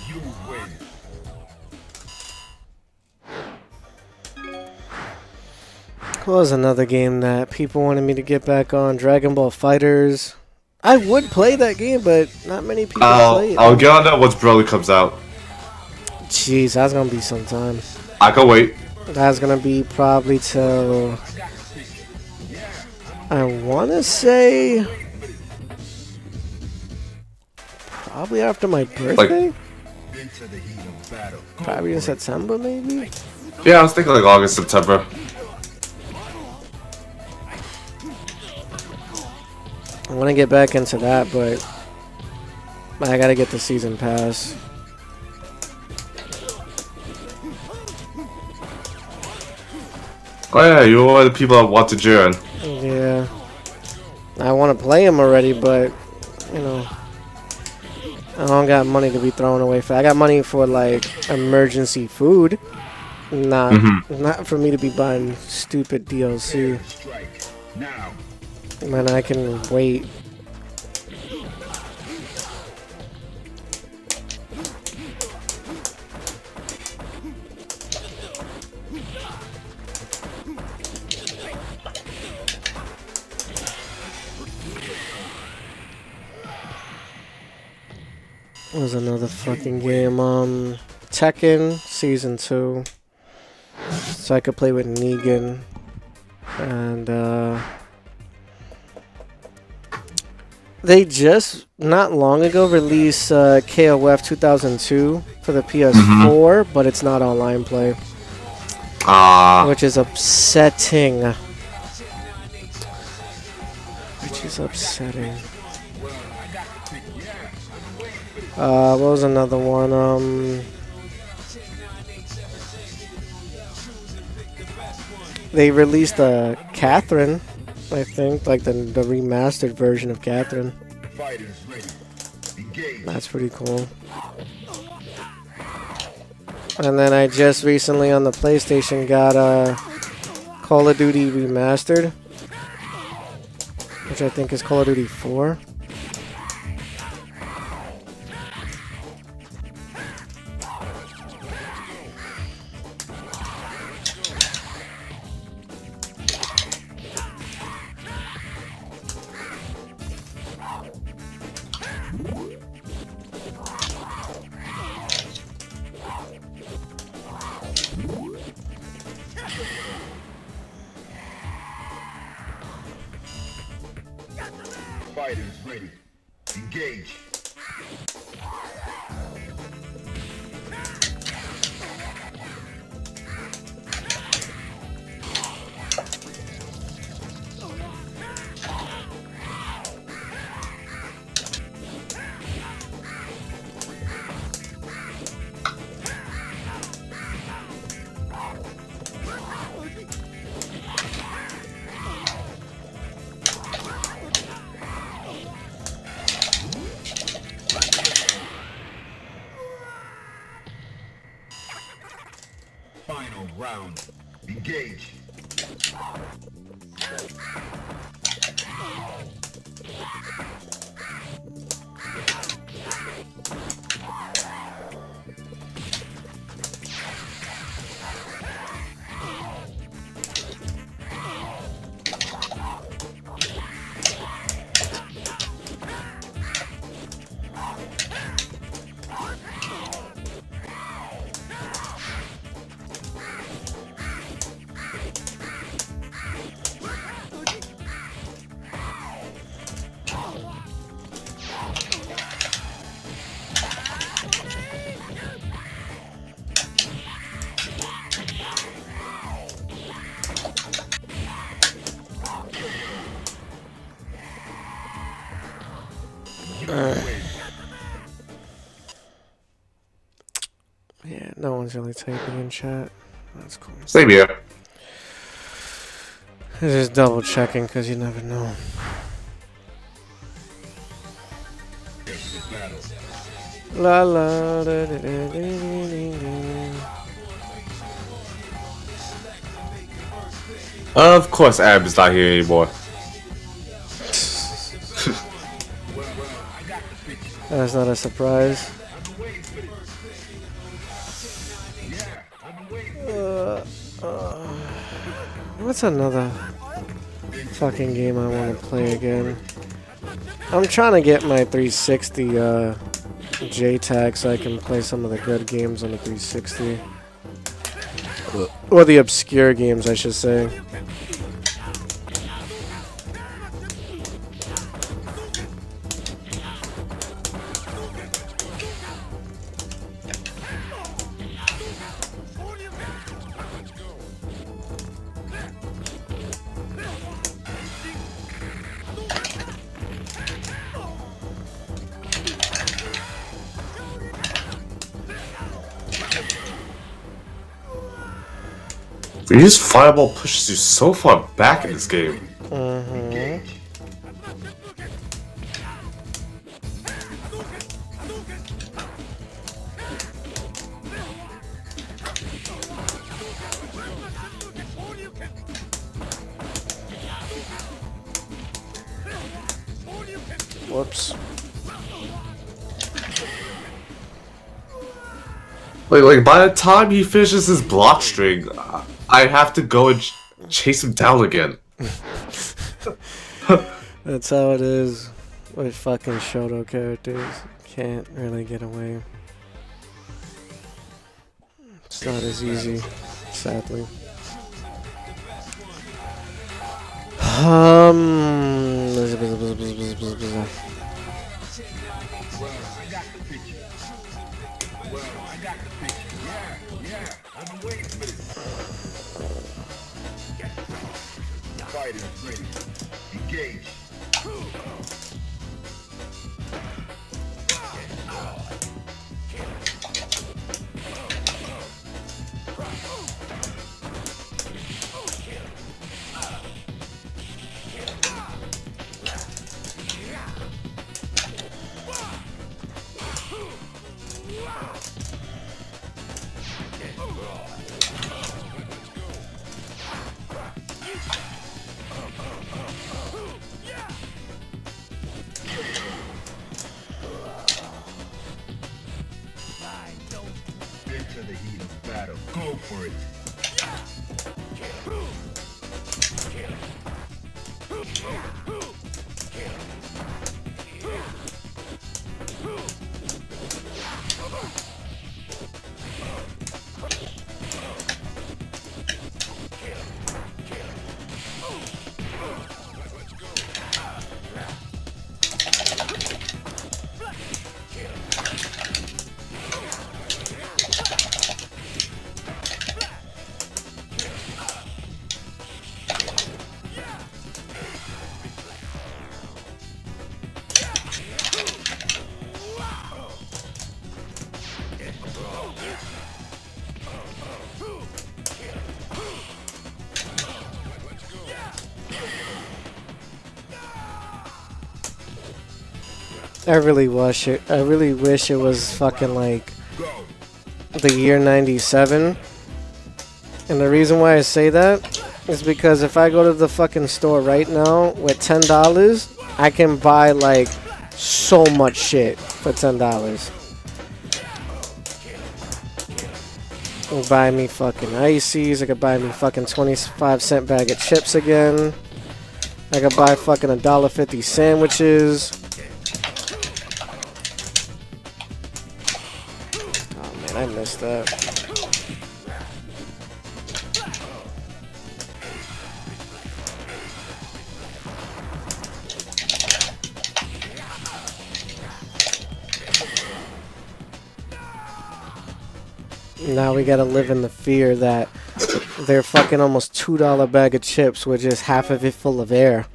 Speaker 3: You win.
Speaker 2: What was another game that people wanted me to get back on? Dragon Ball Fighters. I would play that game, but not many people play it.
Speaker 1: I'll get on that once Broly comes out.
Speaker 2: Jeez, that's gonna be some time.
Speaker 1: I can wait.
Speaker 2: That's gonna be probably till, I wanna say, probably after my birthday?
Speaker 3: Into the heat of battle.
Speaker 2: Probably in September, maybe?
Speaker 1: Yeah, I was thinking like August, September.
Speaker 2: I want to get back into that, but I gotta get the season pass.
Speaker 1: Oh yeah, you're one of the people that want to join.
Speaker 2: Yeah. I want to play him already, but, you know, I don't got money to be throwing away for. I got money for, like, emergency food. Not for me to be buying stupid DLC.
Speaker 3: Strike. Now.
Speaker 2: Man, I can wait. What was another fucking game? Tekken Season 2. So I could play with Negan. And, they just, not long ago, released KOF 2002 for the PS4, but it's not online play. Which is upsetting. What was another one? They released Catherine, I think, like the remastered version of Catherine.
Speaker 3: Fighters ready. Engage.
Speaker 2: That's pretty cool. And then I just recently on the PlayStation got Call of Duty Remastered, which I think is Call of Duty 4.
Speaker 3: Fighters ready. Engage. round. Engage.
Speaker 2: Yeah, no one's really typing in chat. That's cool.
Speaker 1: Same here.
Speaker 2: Just double checking because you never know. La la da, da, da, da, da, da.
Speaker 1: Of course, Ab's not here anymore.
Speaker 2: That's not a surprise. What's another fucking game I want to play again? I'm trying to get my 360 JTAG so I can play some of the good games on the 360. Or the obscure games, I should say.
Speaker 1: His fireball pushes you so far back in this game.
Speaker 2: Whoops.
Speaker 1: Like by the time he finishes his block string, I have to go and chase him down again.
Speaker 2: That's how it is with fucking Shoto characters. Can't really get away. It's not as easy, sadly.
Speaker 3: Fighters ready. Engage. Into the heat of battle. Go for it.
Speaker 2: I really wish it was fucking like the year 97 And the reason why I say that is because if I go to the fucking store right now with $10, I can buy like so much shit for $10. I can buy me fucking ices. I could buy me fucking 25-cent bag of chips again. I could buy fucking $1.50 sandwiches. Oh man, I missed that. Now we gotta live in the fear that their fucking almost $2 bag of chips with just half of it full of air.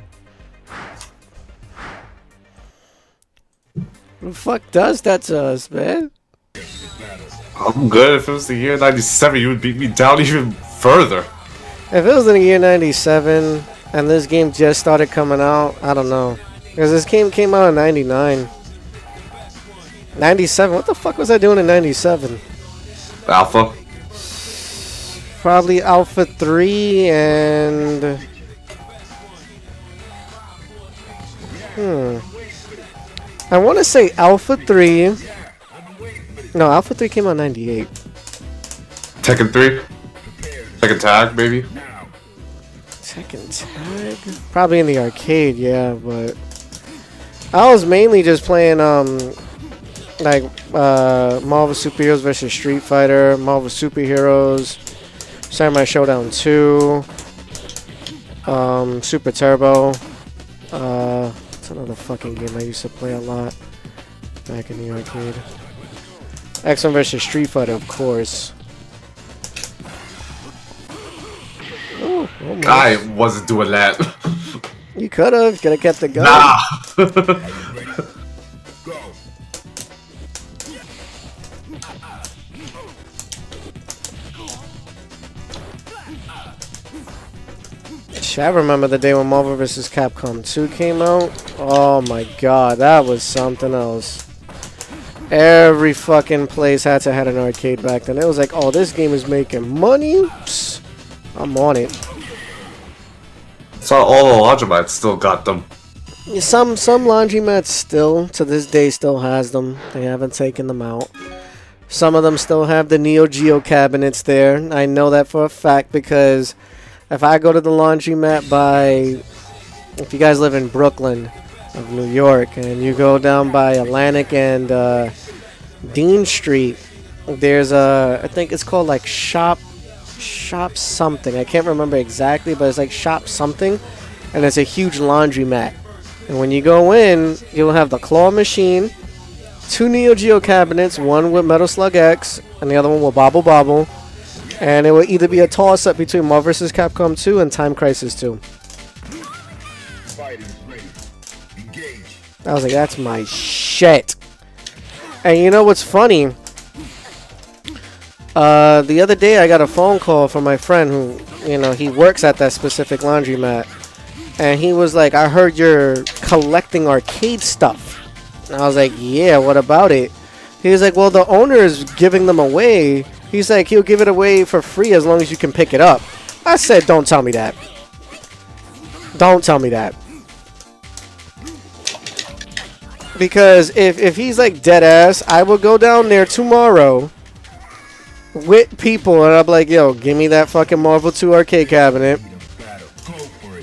Speaker 2: Who the fuck does that to us, man?
Speaker 1: I'm good. If it was the year 97, you would beat me down even further.
Speaker 2: If it was in the year 97 and this game just started coming out, I don't know. Because this game came out in 99. 97? What the fuck was I doing in 97?
Speaker 1: Alpha.
Speaker 2: Probably Alpha 3 and... I want to say Alpha 3. No, Alpha 3 came out in 98.
Speaker 1: Tekken 3? Tekken Tag, maybe?
Speaker 2: Tekken Tag? Probably in the arcade, yeah, but... I was mainly just playing, like, Marvel Superheroes vs. Street Fighter, Marvel Superheroes, Samurai Showdown 2, Super Turbo. It's another fucking game I used to play a lot back in the arcade. X-Men vs. Street Fighter, of course. Oh, almost.
Speaker 1: I wasn't doing that.
Speaker 2: You could have kept the gun.
Speaker 1: Nah.
Speaker 2: I remember the day when Marvel vs. Capcom 2 came out. Oh my god, that was something else. Every fucking place had to have an arcade back then. It was like, oh, this game is making money. Psst, I'm on it.
Speaker 1: So all the laundromats still got them.
Speaker 2: Yeah, some laundromats still, to this day, still has them. They haven't taken them out. Some of them still have the Neo Geo cabinets there. I know that for a fact because if I go to the laundromat by, if you guys live in Brooklyn of New York and you go down by Atlantic and Dean Street, there's a, I think it's called like Shop something. I can't remember exactly, but it's like Shop something, and it's a huge laundromat. And when you go in, you'll have the claw machine, 2 Neo Geo cabinets, one with Metal Slug X, and the other one with Bobble Bobble. And it will either be a toss-up between Marvel vs. Capcom 2 and Time Crisis 2. I was like, that's my shit. And you know what's funny? The other day I got a phone call from my friend who, you know, he works at that specific laundromat. And he was like, I heard you're collecting arcade stuff. And I was like, yeah, what about it? He was like, well, the owner is giving them away. He's like, he'll give it away for free as long as you can pick it up. I said, don't tell me that. Don't tell me that. Because if he's like dead ass, I will go down there tomorrow with people and I'm like, yo, give me that fucking Marvel 2 arcade cabinet.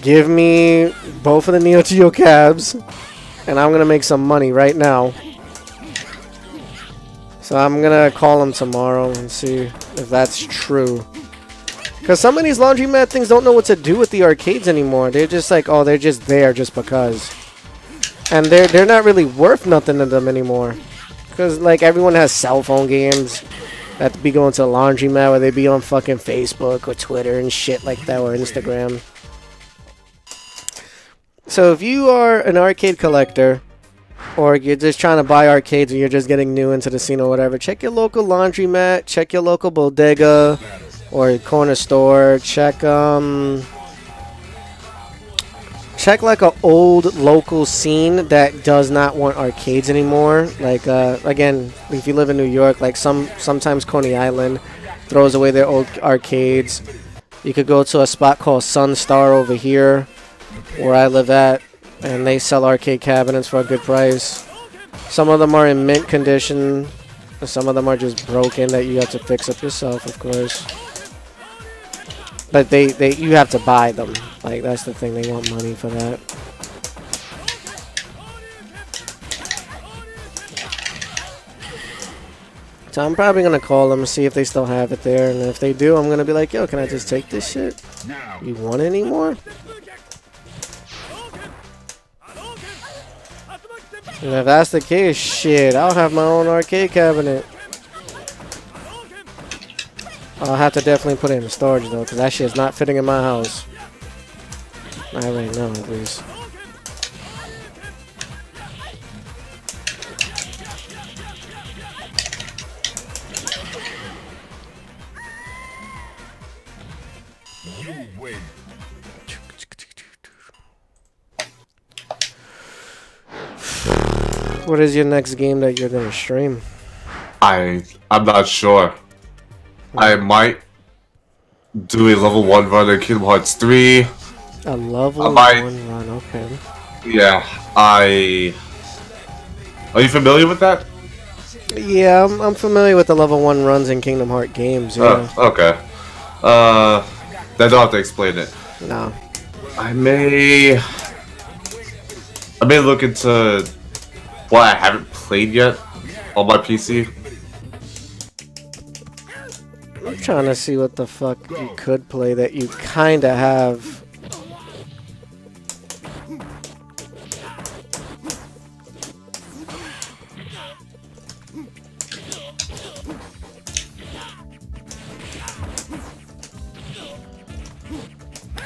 Speaker 2: Give me both of the Neo Geo cabs. And I'm going to make some money right now. So I'm going to call him tomorrow and see if that's true. Because some of these laundromat things don't know what to do with the arcades anymore. They're just like, oh, they're just there just because. And they're not really worth nothing to them anymore. Because, like, everyone has cell phone games. They have to be going to a laundromat where they be on fucking Facebook or Twitter and shit like that, or Instagram. So if you are an arcade collector, or you're just trying to buy arcades and you're just getting new into the scene or whatever, check your local laundromat, check your local bodega or corner store, check like an old local scene that does not want arcades anymore. Like again, if you live in New York, like sometimes Coney Island throws away their old arcades. You could go to a spot called Sunstar over here, where I live at, and they sell arcade cabinets for a good price. Some of them are in mint condition. Some of them are just broken that you have to fix up yourself, of course. But you have to buy them. Like, that's the thing. They want money for that. So I'm probably going to call them and see if they still have it there. And if they do, I'm going to be like, yo, can I just take this shit? You want any more? And if that's the case, shit, I'll have my own arcade cabinet. I'll have to definitely put it in storage, though, because that shit's not fitting in my house. Not right now, at least.
Speaker 3: You win.
Speaker 2: What is your next game that you're gonna stream?
Speaker 1: I'm not sure. I might do a level 1 run in Kingdom Hearts 3.
Speaker 2: A level 1 run, okay.
Speaker 1: Yeah, Are you familiar with that?
Speaker 2: Yeah, I'm familiar with the level 1 runs in Kingdom Hearts games, yeah.
Speaker 1: Okay. Then don't have to explain it.
Speaker 2: No.
Speaker 1: I may look into what I haven't played yet on my PC.
Speaker 2: I'm trying to see what the fuck you could play that you kinda have.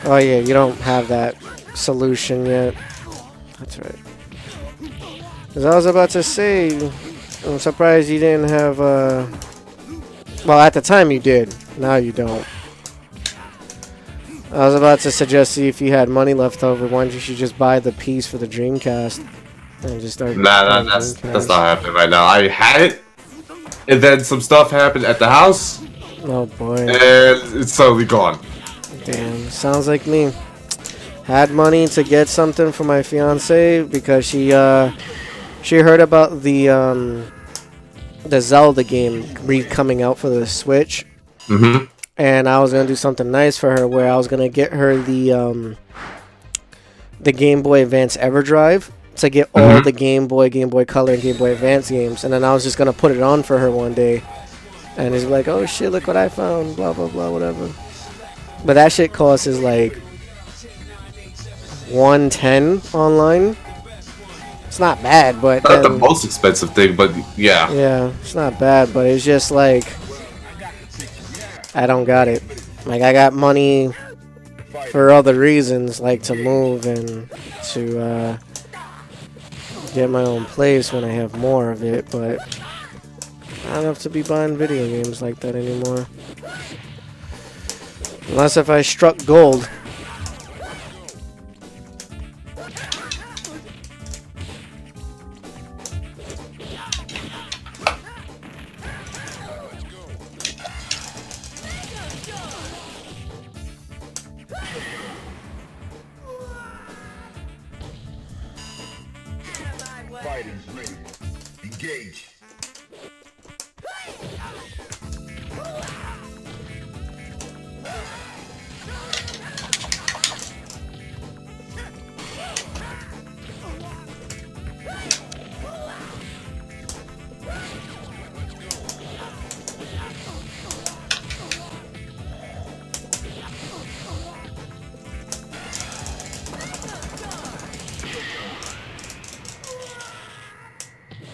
Speaker 2: Oh yeah, you don't have that solution yet. That's right. Because I was about to say, I'm surprised you didn't have, well, at the time you did. Now you don't. I was about to suggest, see if you had money left over, why don't you should just buy the piece for the Dreamcast and just start.
Speaker 1: Nah, that's not happening right now. I had it, and then some stuff happened at the house.
Speaker 2: Oh boy.
Speaker 1: And it's suddenly gone.
Speaker 2: Damn, sounds like me. Had money to get something for my fiance because she heard about the Zelda game coming out for the Switch.
Speaker 1: Mm-hmm.
Speaker 2: And I was gonna do something nice for her, where I was gonna get her the Game Boy Advance EverDrive to get all the Game Boy Color, and Game Boy Advance games, and then I was just gonna put it on for her one day, and it's like, oh shit, look what I found, blah blah blah, whatever. But that shit costs is like $110 online. It's not bad, but
Speaker 1: not the most expensive thing, but yeah.
Speaker 2: Yeah, it's not bad, but it's just like I don't got it. Like, I got money for other reasons, like to move and to get my own place when I have more of it, but I don't have to be buying video games like that anymore. Unless if I struck gold.
Speaker 3: Fighters ready. Engage.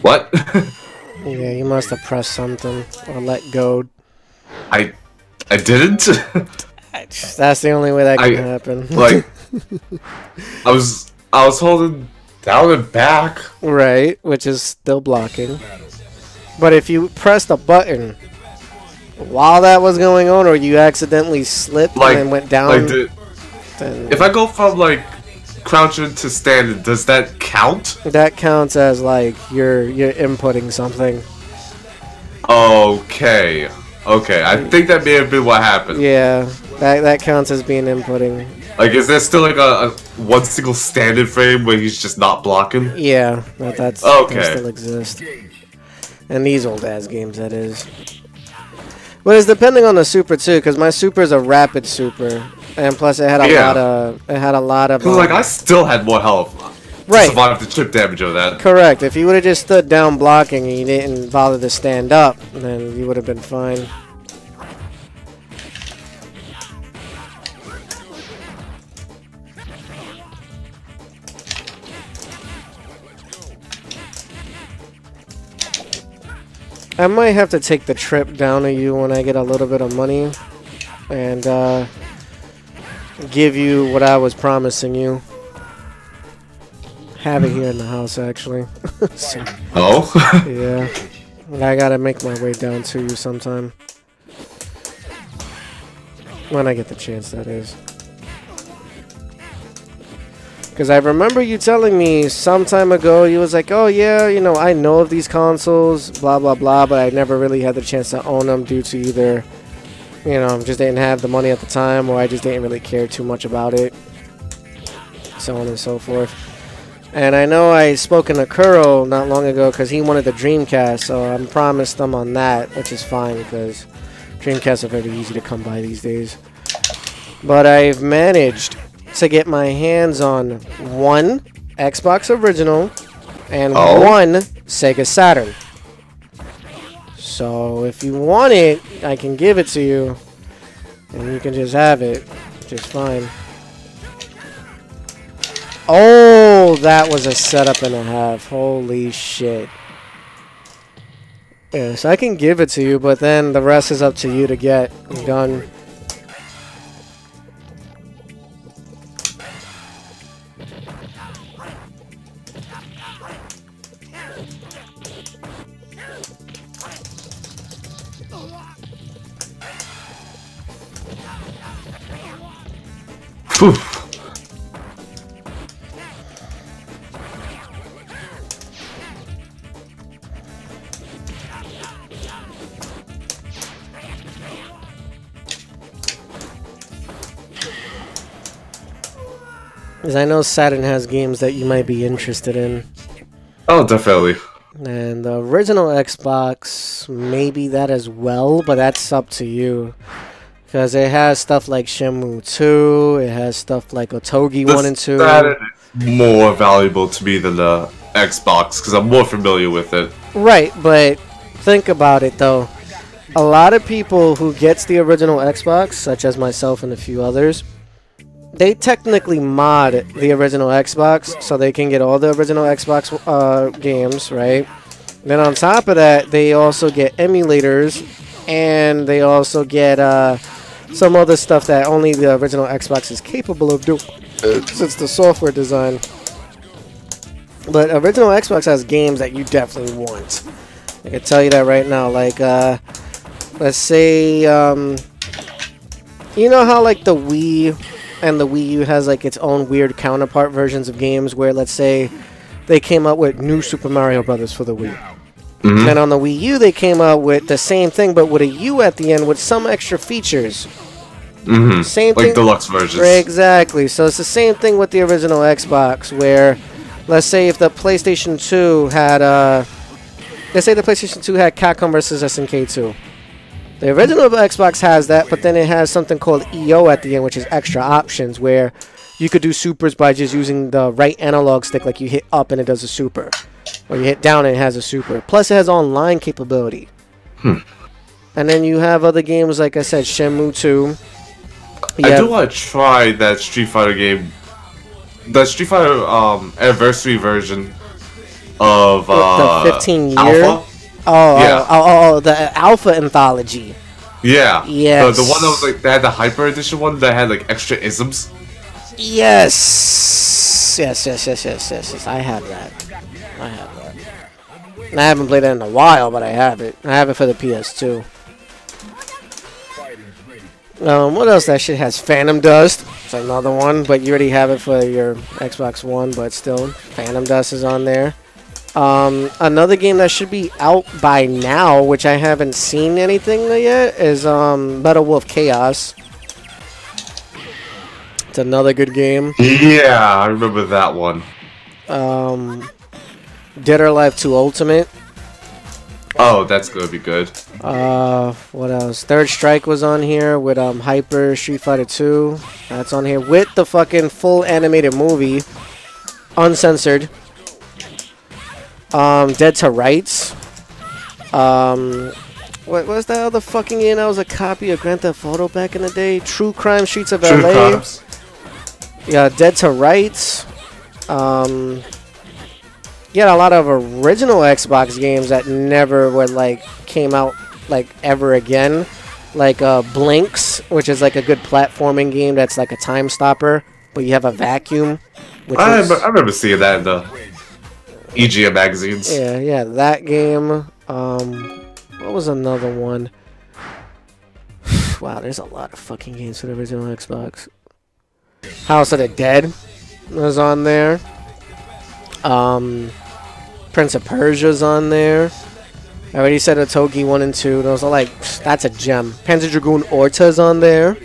Speaker 1: What?
Speaker 2: Yeah, you must have pressed something or let go.
Speaker 1: I didn't.
Speaker 2: That's the only way that can happen.
Speaker 1: Like, I was holding down and back.
Speaker 2: Right, which is still blocking. But if you pressed a button while that was going on, or you accidentally slipped and then went down, then
Speaker 1: if I go from like crouching to standing, does that count?
Speaker 2: That counts as like you're inputting something.
Speaker 1: Okay. Okay, I think that may have been what happened.
Speaker 2: Yeah, that counts as being inputting.
Speaker 1: Like, is there still like a one single standard frame where he's just not blocking?
Speaker 2: Yeah, that
Speaker 1: Okay.
Speaker 2: still exists. And these old ass games, that is. But it's depending on the super too, because my super is a rapid super, and plus it had a lot of.
Speaker 1: Cause like I still had more health.
Speaker 2: Right.
Speaker 1: To survive the chip damage of that.
Speaker 2: Correct. If you would have just stood down blocking and you didn't bother to stand up, then you would have been fine. I might have to take the trip down to you when I get a little bit of money and give you what I was promising you. Have it here in the house, actually. So,
Speaker 1: Oh?
Speaker 2: yeah. I gotta make my way down to you sometime. When I get the chance, that is. Because I remember you telling me some time ago, you was like, oh yeah, you know, I know of these consoles, blah, blah, blah, but I never really had the chance to own them due to either, you know, just didn't have the money at the time, or I just didn't really care too much about it. So on and so forth. And I know I spoken to Kuro not long ago because he wanted the Dreamcast, so I'm promised them on that, which is fine because Dreamcasts are very easy to come by these days. But I've managed to get my hands on one Xbox original and one Sega Saturn. So if you want it, I can give it to you, and you can just have it, just fine. Oh, that was a setup and a half. Holy shit. Yes, I can give it to you, but then the rest is up to you to get done.
Speaker 1: Phew.
Speaker 2: Because I know Saturn has games that you might be interested in.
Speaker 1: Oh, definitely.
Speaker 2: And the original Xbox, maybe that as well, but that's up to you. Because it has stuff like Shenmue 2, it has stuff like Otogi 1 and 2.
Speaker 1: Saturn is more valuable to me than the Xbox, because I'm more familiar with it.
Speaker 2: Right, but think about it though. A lot of people who gets the original Xbox, such as myself and a few others, they technically mod the original Xbox so they can get all the original Xbox games, right? Then on top of that, they also get emulators, and they also get some other stuff that only the original Xbox is capable of doing, since the software design. But original Xbox has games that you definitely want. I can tell you that right now. Like, let's say, you know how like the Wii and the Wii U has like its own weird counterpart versions of games where, let's say, they came up with New Super Mario Brothers for the Wii.
Speaker 1: Mm-hmm.
Speaker 2: And on the Wii U, they came out with the same thing, but with a U at the end with some extra features.
Speaker 1: Mm-hmm.
Speaker 2: Same
Speaker 1: like
Speaker 2: thing.
Speaker 1: deluxe versions.
Speaker 2: Exactly. So it's the same thing with the original Xbox, where, let's say, if the PlayStation 2 had, let's say the PlayStation 2 had Capcom vs. SNK 2. The original Xbox has that, but then it has something called EO at the end, which is extra options, where you could do supers by just using the right analog stick, like you hit up and it does a super. Or you hit down and it has a super. Plus it has online capability. And then you have other games, like I said, Shenmue 2.
Speaker 1: I do want to try that Street Fighter game. The Street Fighter anniversary version of
Speaker 2: the 15 year?
Speaker 1: Alpha?
Speaker 2: Oh, the Alpha Anthology.
Speaker 1: Yeah.
Speaker 2: Yes.
Speaker 1: The one that was like, they had the Hyper Edition one that had like extra isms.
Speaker 2: Yes. Yes. I have that. I haven't played it in a while, but I have it. I have it for the PS2. What else that shit has? Phantom Dust. It's another one, but you already have it for your Xbox One, but still, Phantom Dust is on there. Another game that should be out by now, which I haven't seen anything yet, is Metal Wolf Chaos. It's another good game.
Speaker 1: Yeah, I remember that one.
Speaker 2: Dead or Alive 2 Ultimate.
Speaker 1: Oh, that's gonna be good.
Speaker 2: What else? Third Strike was on here with Hyper Street Fighter 2. That's on here with the fucking full animated movie, uncensored. Dead to Rights. What was that other fucking game that was a copy of Grand Theft Auto back in the day? True Crime Streets of
Speaker 1: True
Speaker 2: LA.
Speaker 1: Crimes.
Speaker 2: Yeah, Dead to Rights. Yeah, a lot of original Xbox games that never would like came out like ever again. Like Blinks, which is like a good platforming game that's like a time stopper, but you have a vacuum. Which
Speaker 1: I remember seeing that in the EGM magazines.
Speaker 2: yeah, that game. What was another one? Wow, there's a lot of fucking games for the original Xbox. House of the Dead was on there. Prince of Persia's on there. I already said Otogi 1 and 2. Those are like, that's a gem. Panzer Dragoon Orta's on there.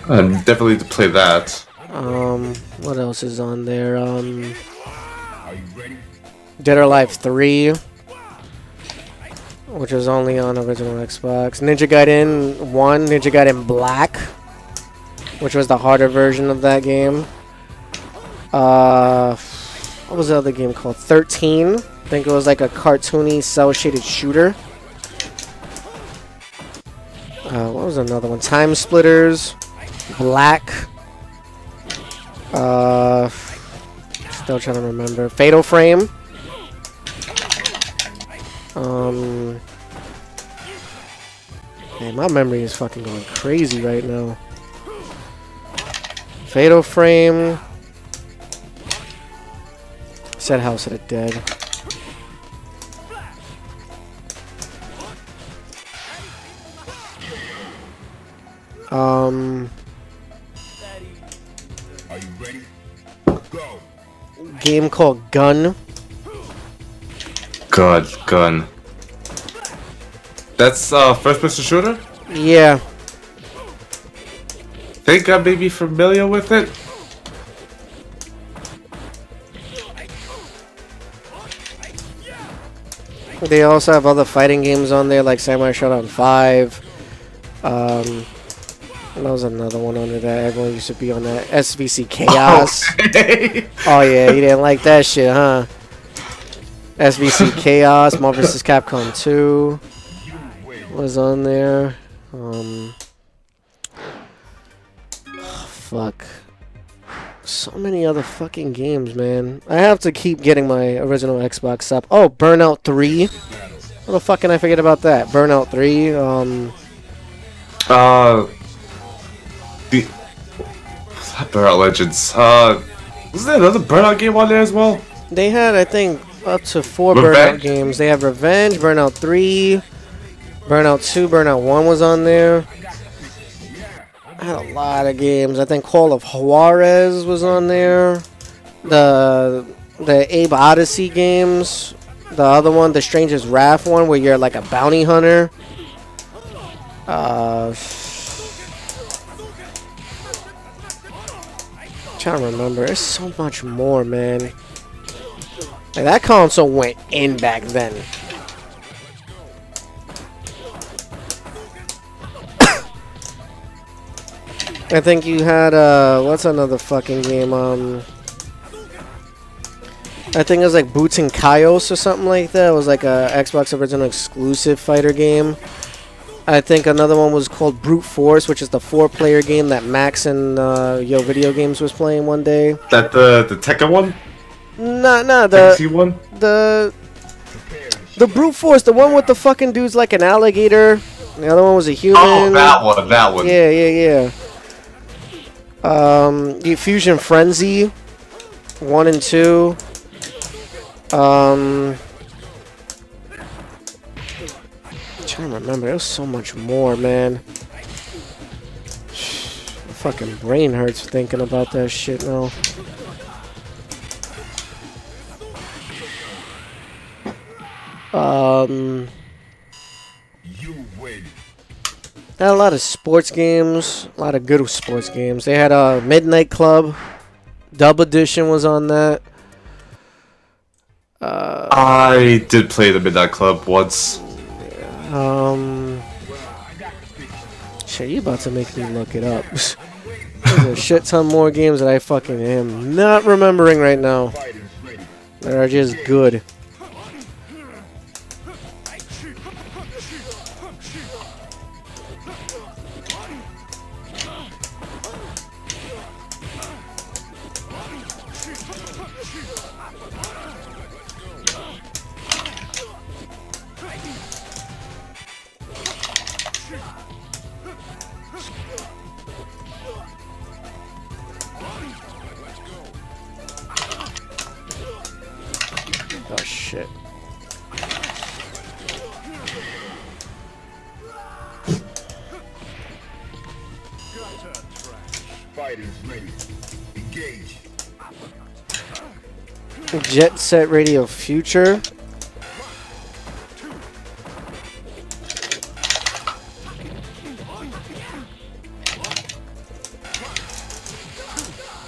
Speaker 1: Definitely to play that.
Speaker 2: What else is on there? Dead or Alive 3, which was only on original Xbox. Ninja Gaiden 1, Ninja Gaiden Black, which was the harder version of that game. What was the other game called? 13. I think it was like a cartoony cel-shaded shooter. What was another one? Time Splitters, Black. Still trying to remember. Fatal Frame. Man, my memory is fucking going crazy right now. Fatal Frame. Said House of the Dead.
Speaker 3: Are you ready? Go.
Speaker 2: Game called Gun.
Speaker 1: God, Gun. That's first-person shooter?
Speaker 2: Yeah.
Speaker 1: Think I may be familiar with it.
Speaker 2: They also have other fighting games on there, like Samurai Shodown 5. That was another one under that. Everyone used to be on that. SVC Chaos.
Speaker 1: Okay.
Speaker 2: Oh yeah, you didn't like that shit, huh? SVC Chaos, Marvel vs. Capcom 2 was on there. Fuck. So many other fucking games, man. I have to keep getting my original Xbox up. Oh, Burnout 3. What the fuck can I forget about that? Burnout 3.
Speaker 1: The Burnout Legends. Was there another Burnout game on there as well?
Speaker 2: They had, I think, up to 4
Speaker 1: Revenge?
Speaker 2: Burnout games. They have Revenge, Burnout 3, Burnout 2, Burnout 1 was on there. I had a lot of games. I think Call of Juarez was on there. The Abe Odyssey games. The other one, the Stranger's Wrath one, where you're like a bounty hunter. Trying to remember. There's so much more, man. Like, that console went in back then. I think you had, what's another fucking game? I think it was like Boots and Kaios or something like that. It was like a Xbox original exclusive fighter game. I think another one was called Brute Force, which is the 4-player game that Max and Yo Video Games was playing one day.
Speaker 1: That the Tekken one?
Speaker 2: Nah,
Speaker 1: Tekken one?
Speaker 2: the Brute Force, the one with the fucking dude's like an alligator. The other one was a human.
Speaker 1: Oh, that one.
Speaker 2: Yeah. The Fusion Frenzy 1 and 2. Trying to remember, there's so much more, man. My fucking brain hurts thinking about that shit now. Um,
Speaker 3: You win.
Speaker 2: had a lot of sports games, a lot of good sports games. They had a Midnight Club, Dub Edition was on that.
Speaker 1: I did play the Midnight Club once.
Speaker 2: Shit, you about to make me look it up. There's a shit ton more games that I fucking am not remembering right now that are just good. Oh shit.
Speaker 3: Fighters ready. Engage.
Speaker 2: Jet Set Radio Future.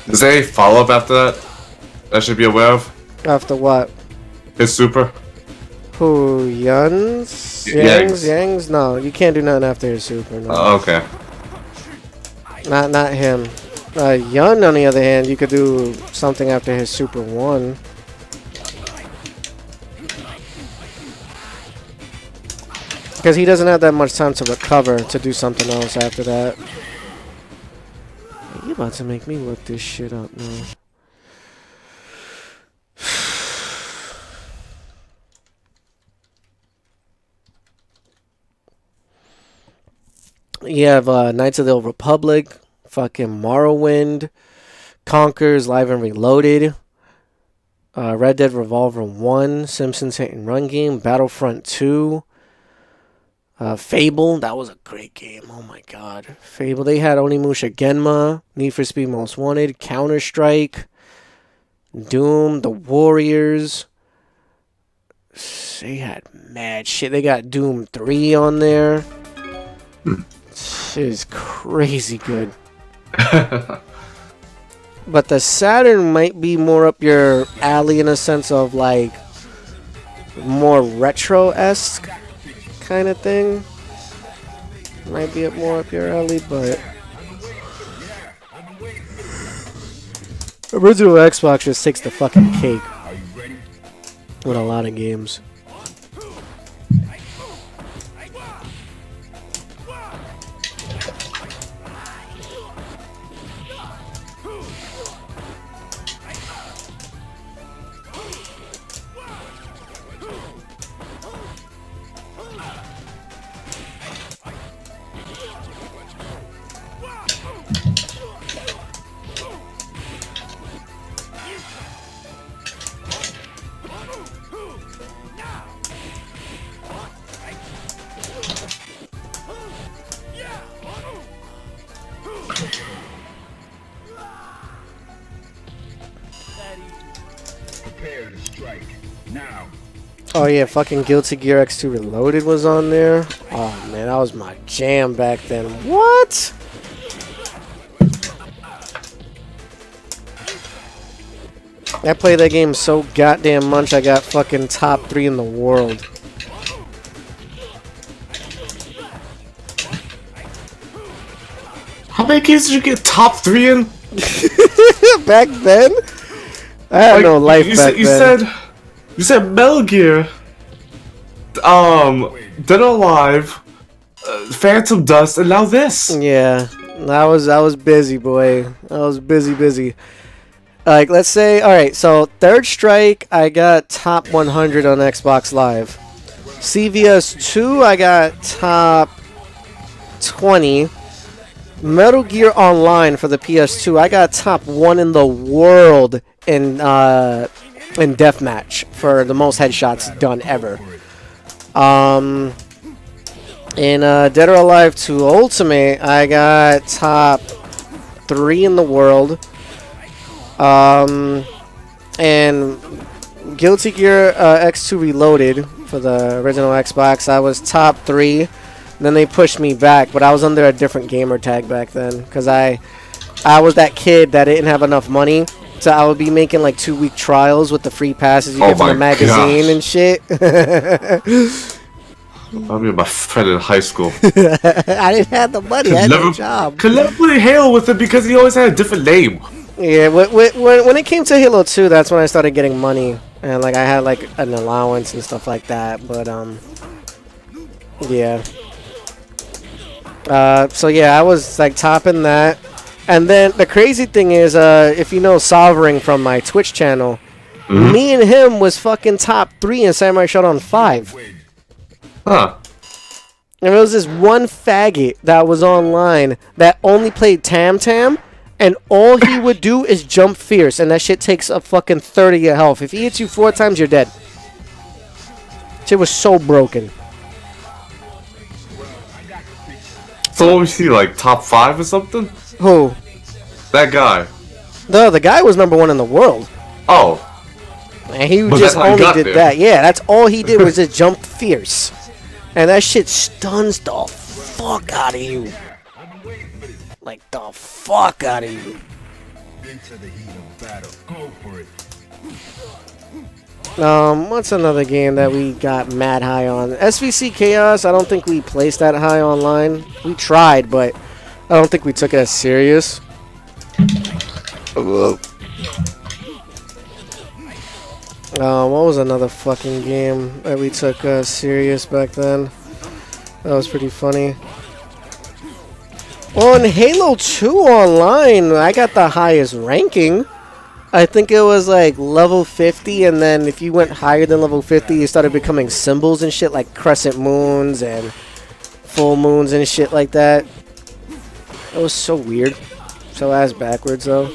Speaker 1: Is there a follow-up after that I should be aware of?
Speaker 2: After what?
Speaker 1: His super?
Speaker 2: Who? Yuns?
Speaker 1: Yangs.
Speaker 2: Yangs? No, you can't do nothing after his super. No.
Speaker 1: Okay.
Speaker 2: Not him. Yun, on the other hand, you could do something after his Super 1. Because he doesn't have that much time to recover to do something else after that. You about to make me look this shit up now. You have Knights of the Old Republic, fucking Morrowind, Conkers, Live and Reloaded, Red Dead Revolver 1, Simpsons Hit and Run Game, Battlefront 2, Fable. That was a great game. Oh my god. Fable. They had Onimusha Genma, Need for Speed Most Wanted, Counter-Strike, Doom, The Warriors. They had mad shit. They got Doom 3 on there. Shit is crazy good. But the Saturn might be more up your alley in a sense of like more retro-esque kind of thing. Might be more up your alley, but original Xbox just takes the fucking cake with a lot of games.
Speaker 3: Prepare to strike. Now.
Speaker 2: Oh yeah, fucking Guilty Gear X2 Reloaded was on there. Oh man, that was my jam back then. What? I played that game so goddamn much I got fucking top 3 in the world.
Speaker 1: How many games did you get top 3 in?
Speaker 2: Back then? I had no life back then.
Speaker 1: You said Metal Gear, Dead or Alive, Phantom Dust, and now this.
Speaker 2: Yeah, I was busy, boy. I was busy. Like, let's say, all right. So Third Strike, I got top 100 on Xbox Live. CVS 2, I got top 20. Metal Gear Online for the PS2, I got top 1 in the world in deathmatch for the most headshots done ever. In Dead or Alive 2 Ultimate, I got top 3 in the world. And Guilty Gear X2 Reloaded, for the original Xbox. I was top 3. Then they pushed me back, but I was under a different gamer tag back then because I was that kid that didn't have enough money, so I would be making like 2-week trials with the free passes you get from the magazine and shit.
Speaker 1: I mean, my friend in high school.
Speaker 2: I didn't have the money. I had no job.
Speaker 1: Could never play Halo with him because he always had a different name.
Speaker 2: Yeah, when it came to Halo 2, that's when I started getting money, and like I had like an allowance and stuff like that. But yeah. So yeah, I was like topping that, and then the crazy thing is, if you know Sovereign from my Twitch channel, me and him was fucking top 3 in Samurai Shodown 5.
Speaker 1: Huh.
Speaker 2: And there was this one faggot that was online that only played Tam Tam, and all he would do is jump fierce, and that shit takes up fucking 30 of your health. If he hits you 4 times, you're dead. Shit was so broken.
Speaker 1: So what was he, like, top 5 or something?
Speaker 2: Who?
Speaker 1: That guy.
Speaker 2: The guy was #1 in the world.
Speaker 1: Oh.
Speaker 2: And he
Speaker 1: But
Speaker 2: just
Speaker 1: that's how he
Speaker 2: only
Speaker 1: got
Speaker 2: did
Speaker 1: there.
Speaker 2: that. Yeah, that's all he did was just jump fierce. And that shit stuns the fuck out of you. Like the fuck out of you.
Speaker 3: Into the heat of battle. Go for it.
Speaker 2: What's another game that we got mad high on? SVC Chaos, I don't think we placed that high online. We tried, but I don't think we took it as serious. What was another fucking game that we took serious back then? That was pretty funny. On Halo 2 online, I got the highest ranking. I think it was like level 50, and then if you went higher than level 50, you started becoming symbols and shit like crescent moons and full moons and shit like that. It was so weird. So ass backwards though.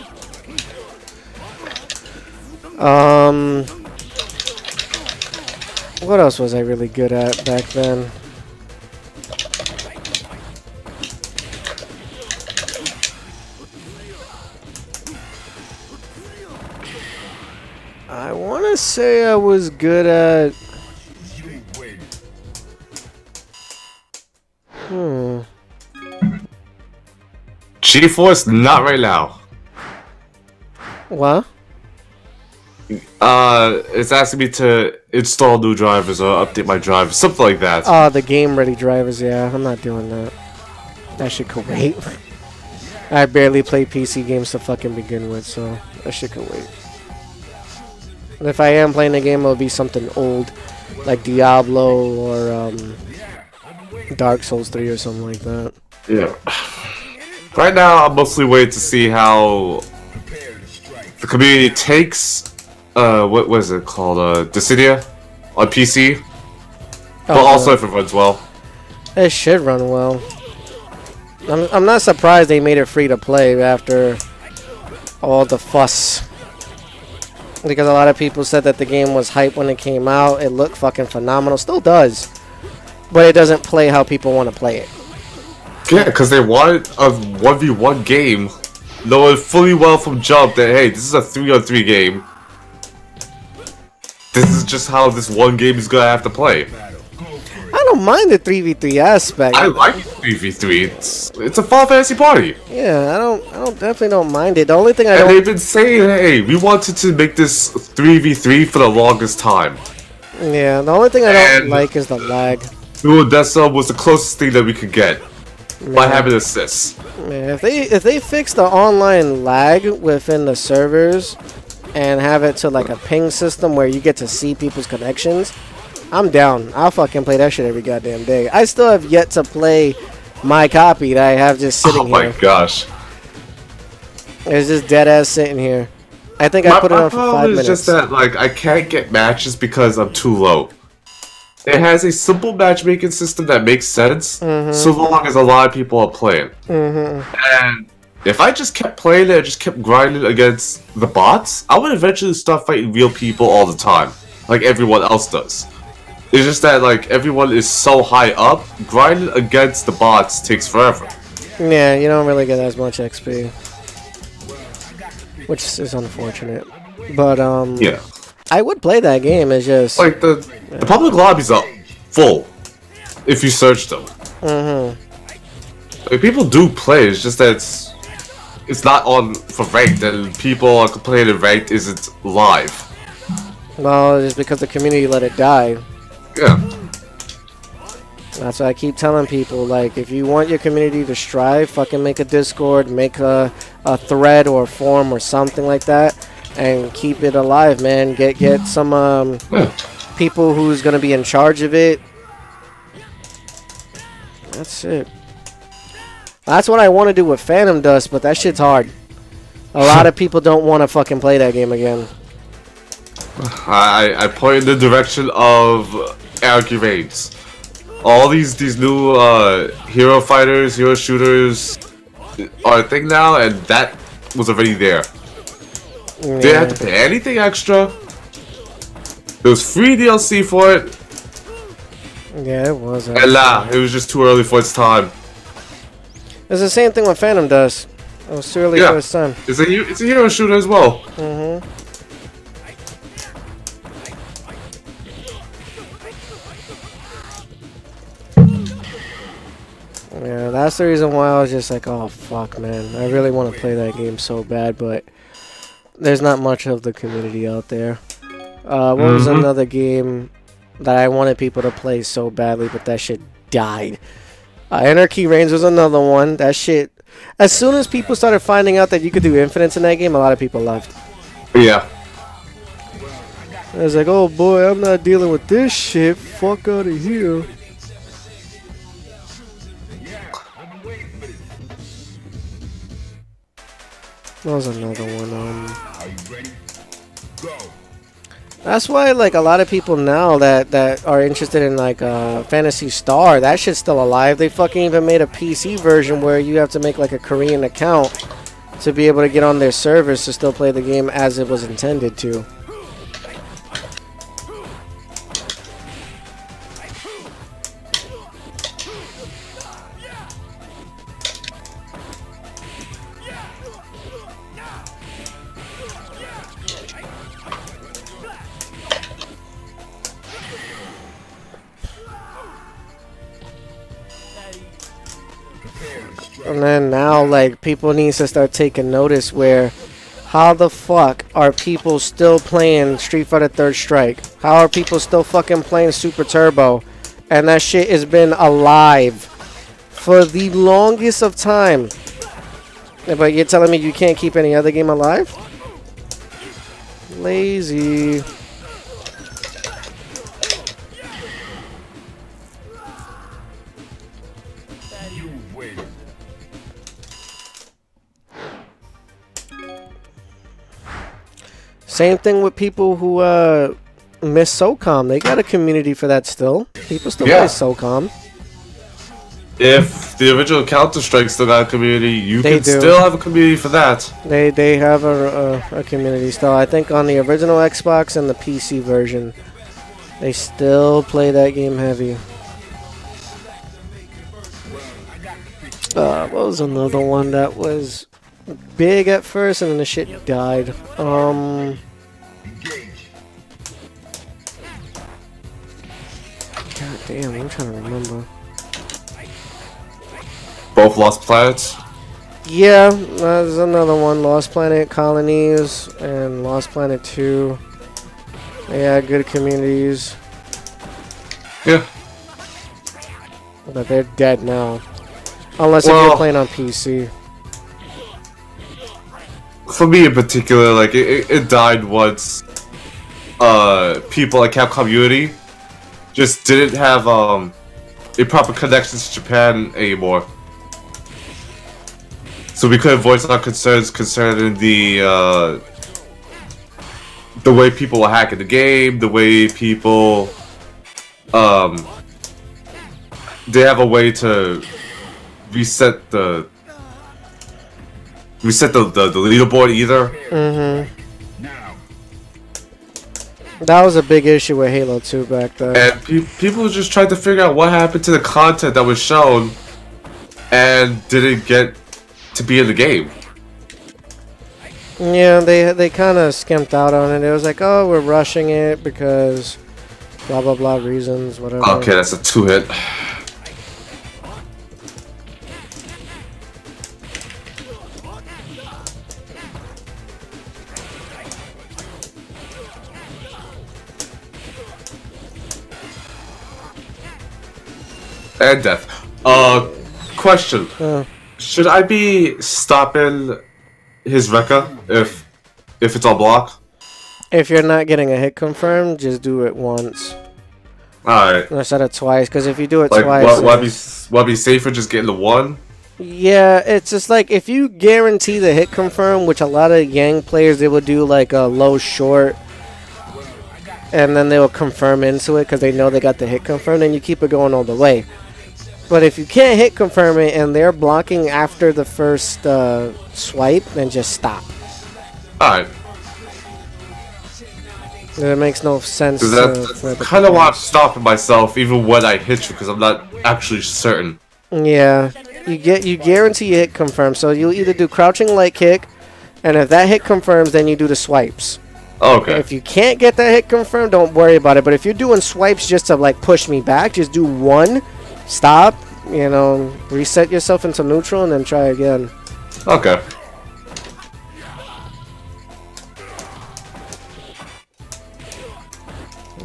Speaker 2: What else was I really good at back then? I want to say I was good at...
Speaker 1: GeForce, not right now.
Speaker 2: What?
Speaker 1: It's asking me to install new drivers or update my drivers, something like that.
Speaker 2: Oh, the game ready drivers, yeah. I'm not doing that. That shit could wait. I barely play PC games to fucking begin with, so that shit could wait. And if I am playing a game, it'll be something old, like Diablo or Dark Souls 3 or something like that.
Speaker 1: Yeah. Right now, I'm mostly waiting to see how the community takes, what was it called, Dissidia on PC. But also if it runs well.
Speaker 2: It should run well. I'm not surprised they made it free to play after all the fuss. Because a lot of people said that the game was hype when it came out. It looked fucking phenomenal. Still does. But it doesn't play how people want to play it.
Speaker 1: Yeah, because they wanted a 1v1 game, knowing fully well from jump that, hey, this is a 3-on-3 game. This is just how this one game is gonna have to play.
Speaker 2: I don't mind the 3v3 aspect.
Speaker 1: I like 3v3. It's a Final Fantasy party.
Speaker 2: Yeah, I definitely don't mind it. The only thing I
Speaker 1: And
Speaker 2: don't...
Speaker 1: they've been saying, hey, we wanted to make this 3v3 for the longest time.
Speaker 2: Yeah, the only thing I don't like is the lag.
Speaker 1: Duodessa was the closest thing that we could get by having assists.
Speaker 2: Yeah, if they fix the online lag within the servers and have it to like a ping system where you get to see people's connections, I'm down. I'll fucking play that shit every goddamn day. I still have yet to play my copy that I have just sitting here.
Speaker 1: Oh my gosh.
Speaker 2: It's just dead ass sitting here. I think I put it on for 5 minutes.
Speaker 1: It's just that, like, I can't get matches because I'm too low. It has a simple matchmaking system that makes sense, so long as a lot of people are playing. And if I just kept playing it and just kept grinding against the bots, I would eventually start fighting real people all the time, like everyone else does. It's just that, like, everyone is so high up, grinding against the bots takes forever.
Speaker 2: Yeah, you don't really get as much XP. Which is unfortunate. But,
Speaker 1: yeah.
Speaker 2: I would play that game. It's just
Speaker 1: Like the public lobbies are full if you search them. Like, people do play. It's just that it's not on for ranked, and people are complaining ranked isn't live.
Speaker 2: well, just because the community let it die.
Speaker 1: Yeah.
Speaker 2: That's why I keep telling people, like, if you want your community to strive, fucking make a Discord, make a thread or a forum or something like that, and keep it alive, man. Get some people who's gonna be in charge of it. That's it. That's what I want to do with Phantom Dust, but that shit's hard. A lot of people don't want to fucking play that game again.
Speaker 1: I point in the direction of Anarchy Reigns. All these new hero fighters, hero shooters are a thing now, and that was already there.
Speaker 2: Yeah.
Speaker 1: Didn't have to pay anything extra. There was free DLC for it,
Speaker 2: Yeah, it was.
Speaker 1: and it was just too early for its time.
Speaker 2: It's the same thing with Phantom Dust. It was too early for its time.
Speaker 1: It's a hero shooter as well.
Speaker 2: Yeah, that's the reason why I was just like, oh fuck, man. I really want to play that game so bad, but there's not much of the community out there. What was another game that I wanted people to play so badly, but that shit died? Anarchy Reigns was another one. That shit, as soon as people started finding out that you could do infinites in that game, a lot of people left.
Speaker 1: Yeah.
Speaker 2: I was like, oh boy, I'm not dealing with this shit. Fuck out of here. That was another one.
Speaker 3: Are you ready? Go.
Speaker 2: That's why, like, a lot of people now that are interested in, like, Phantasy Star, that shit's still alive. They fucking even made a PC version where you have to make, like, a Korean account to be able to get on their servers to still play the game as it was intended to. And then now, like, people need to start taking notice where, how the fuck are people still playing Street Fighter 3rd Strike? How are people still fucking playing Super Turbo? And that shit has been alive for the longest of time. But you're telling me you can't keep any other game alive? Lazy. Same thing with people who miss SOCOM. They got a community for that still. People still play SOCOM.
Speaker 1: If the original Counter-Strike still got a community, you
Speaker 2: They
Speaker 1: can
Speaker 2: do.
Speaker 1: still have a community for that.
Speaker 2: They have a community still. I think on the original Xbox and the PC version, they still play that game heavy. What was another one that was big at first and then the shit died? God damn, I'm trying to remember.
Speaker 1: Both Lost Planets.
Speaker 2: Yeah, there's another one. Lost Planet Colonies and Lost Planet 2. They had good communities,
Speaker 1: Yeah.
Speaker 2: but they're dead now. Unless if
Speaker 1: Well,
Speaker 2: you're playing on PC.
Speaker 1: For me in particular, like it died once. People at Capcom Unity just didn't have a proper connection to Japan anymore. So we couldn't voice our concerns concerning the way people were hacking the game, the way people they have a way to reset the leaderboard either.
Speaker 2: That was a big issue with Halo 2 back then.
Speaker 1: And people just tried to figure out what happened to the content that was shown and didn't get to be in the game.
Speaker 2: Yeah, they kind of skimped out on it. It was like, oh, we're rushing it because blah blah blah reasons, whatever.
Speaker 1: Okay, that's a 2-hit. And death. Question. Should I be stopping his Rekka if it's on block?
Speaker 2: If you're not getting a hit confirmed, just do it once.
Speaker 1: Alright.
Speaker 2: Instead of twice, because if you do it
Speaker 1: Like,
Speaker 2: twice...
Speaker 1: would I be safer just getting the 1?
Speaker 2: Yeah, it's just like, if you guarantee the hit confirm, which a lot of Yang players, they would do like a low short, and then they will confirm into it because they know they got the hit confirm, then you keep it going all the way. But if you can't hit confirm it and they're blocking after the first swipe, then just stop.
Speaker 1: Alright.
Speaker 2: It makes no sense.
Speaker 1: That's kind of why I'm stopping myself even when I hit you, because I'm not actually certain.
Speaker 2: Yeah, you guarantee you hit confirm. So you'll either do crouching light kick, and if that hit confirms, then you do the swipes.
Speaker 1: Okay.
Speaker 2: If you can't get that hit confirmed, don't worry about it. But if you're doing swipes just to like push me back, just do one, stop, you know, reset yourself into neutral, and then try again.
Speaker 1: Okay.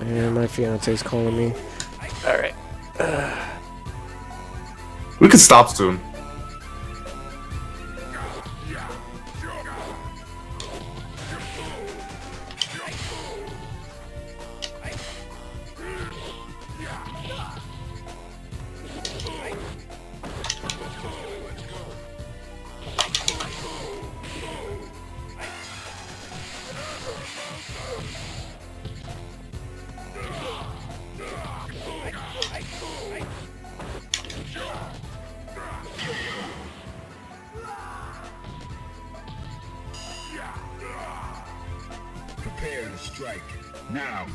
Speaker 2: Yeah, my fiance's calling me. Alright.
Speaker 1: We can stop soon.
Speaker 3: Prepare to strike. Now.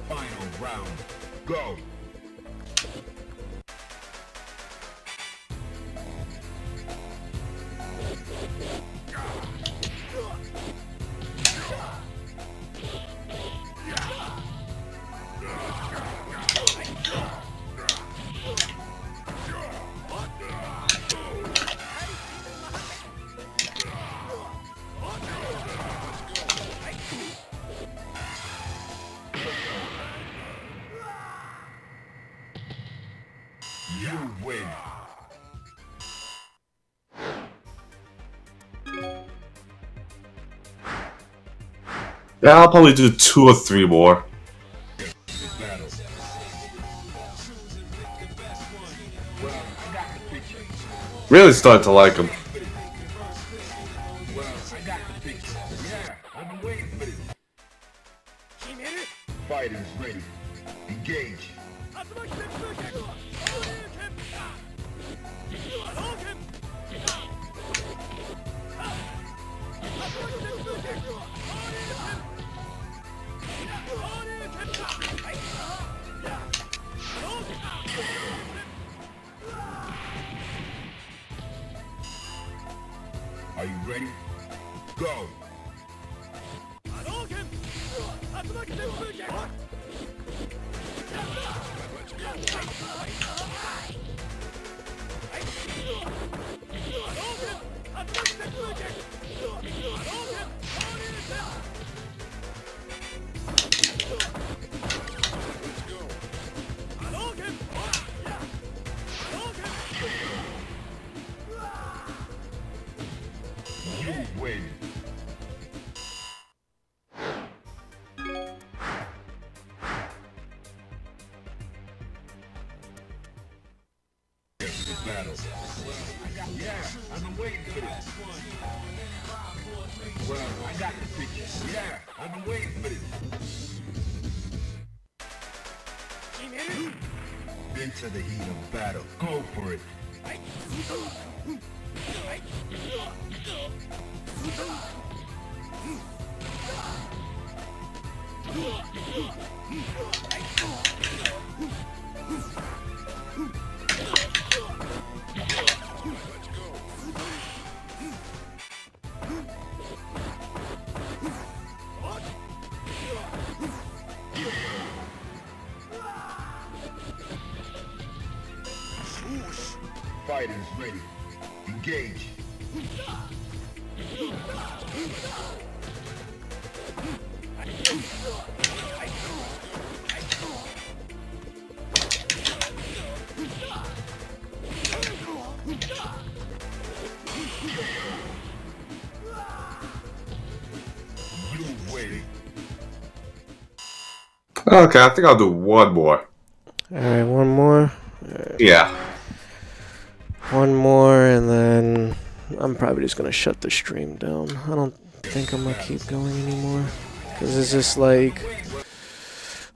Speaker 3: Final round. Go. You win.
Speaker 1: Yeah, I'll probably do 2 or 3 more.
Speaker 3: Battle. Well, I got the picture.
Speaker 1: Really starting to like him.
Speaker 3: Well, I got the picture. Yeah, I've been waiting for this. Fighters ready. Engage. Are you ready? Go! battle. Yeah, I've been waiting for this. Well, I got the picture. Yeah, I've been waiting for this. Into the heat of battle. Go for it. Fighters ready. Engage. You waiting.
Speaker 1: Okay, I think I'll do one more.
Speaker 2: Alright, one more.
Speaker 1: Yeah.
Speaker 2: One more, and then I'm probably just gonna shut the stream down. I don't think I'm gonna keep going anymore. Because it's just like...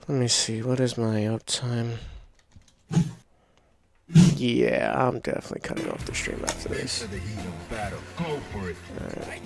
Speaker 2: Let me see, what is my uptime? Yeah, I'm definitely cutting off the stream after this.
Speaker 3: Into the heat of battle. Go for it.
Speaker 2: Alright.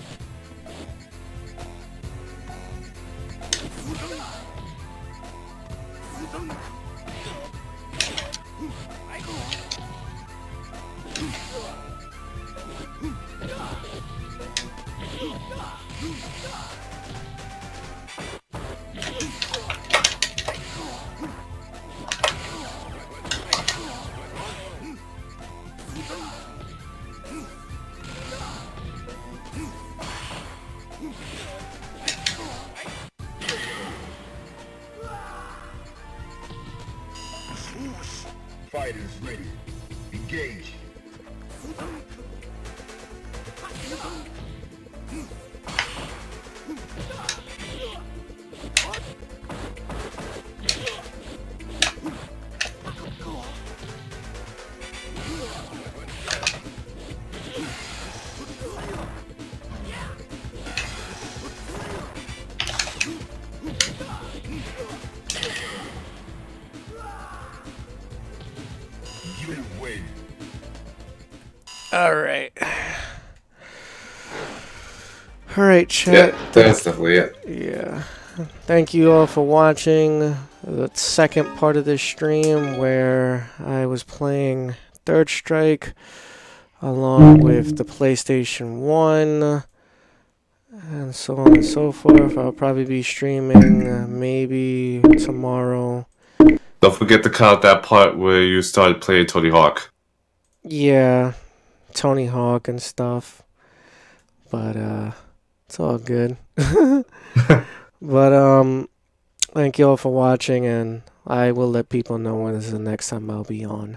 Speaker 3: Fighters ready. Engage. You win.
Speaker 2: Alright. Alright, chat.
Speaker 1: Yeah, that's definitely it.
Speaker 2: Yeah. Thank you all for watching the second part of this stream where I was playing Third Strike along with the PlayStation 1 and so on and so forth. I'll probably be streaming maybe tomorrow.
Speaker 1: Don't forget to count that part where you started playing Tony Hawk.
Speaker 2: Yeah, Tony Hawk and stuff. But it's all good. But thank you all for watching, and I will let people know when is the next time I'll be on.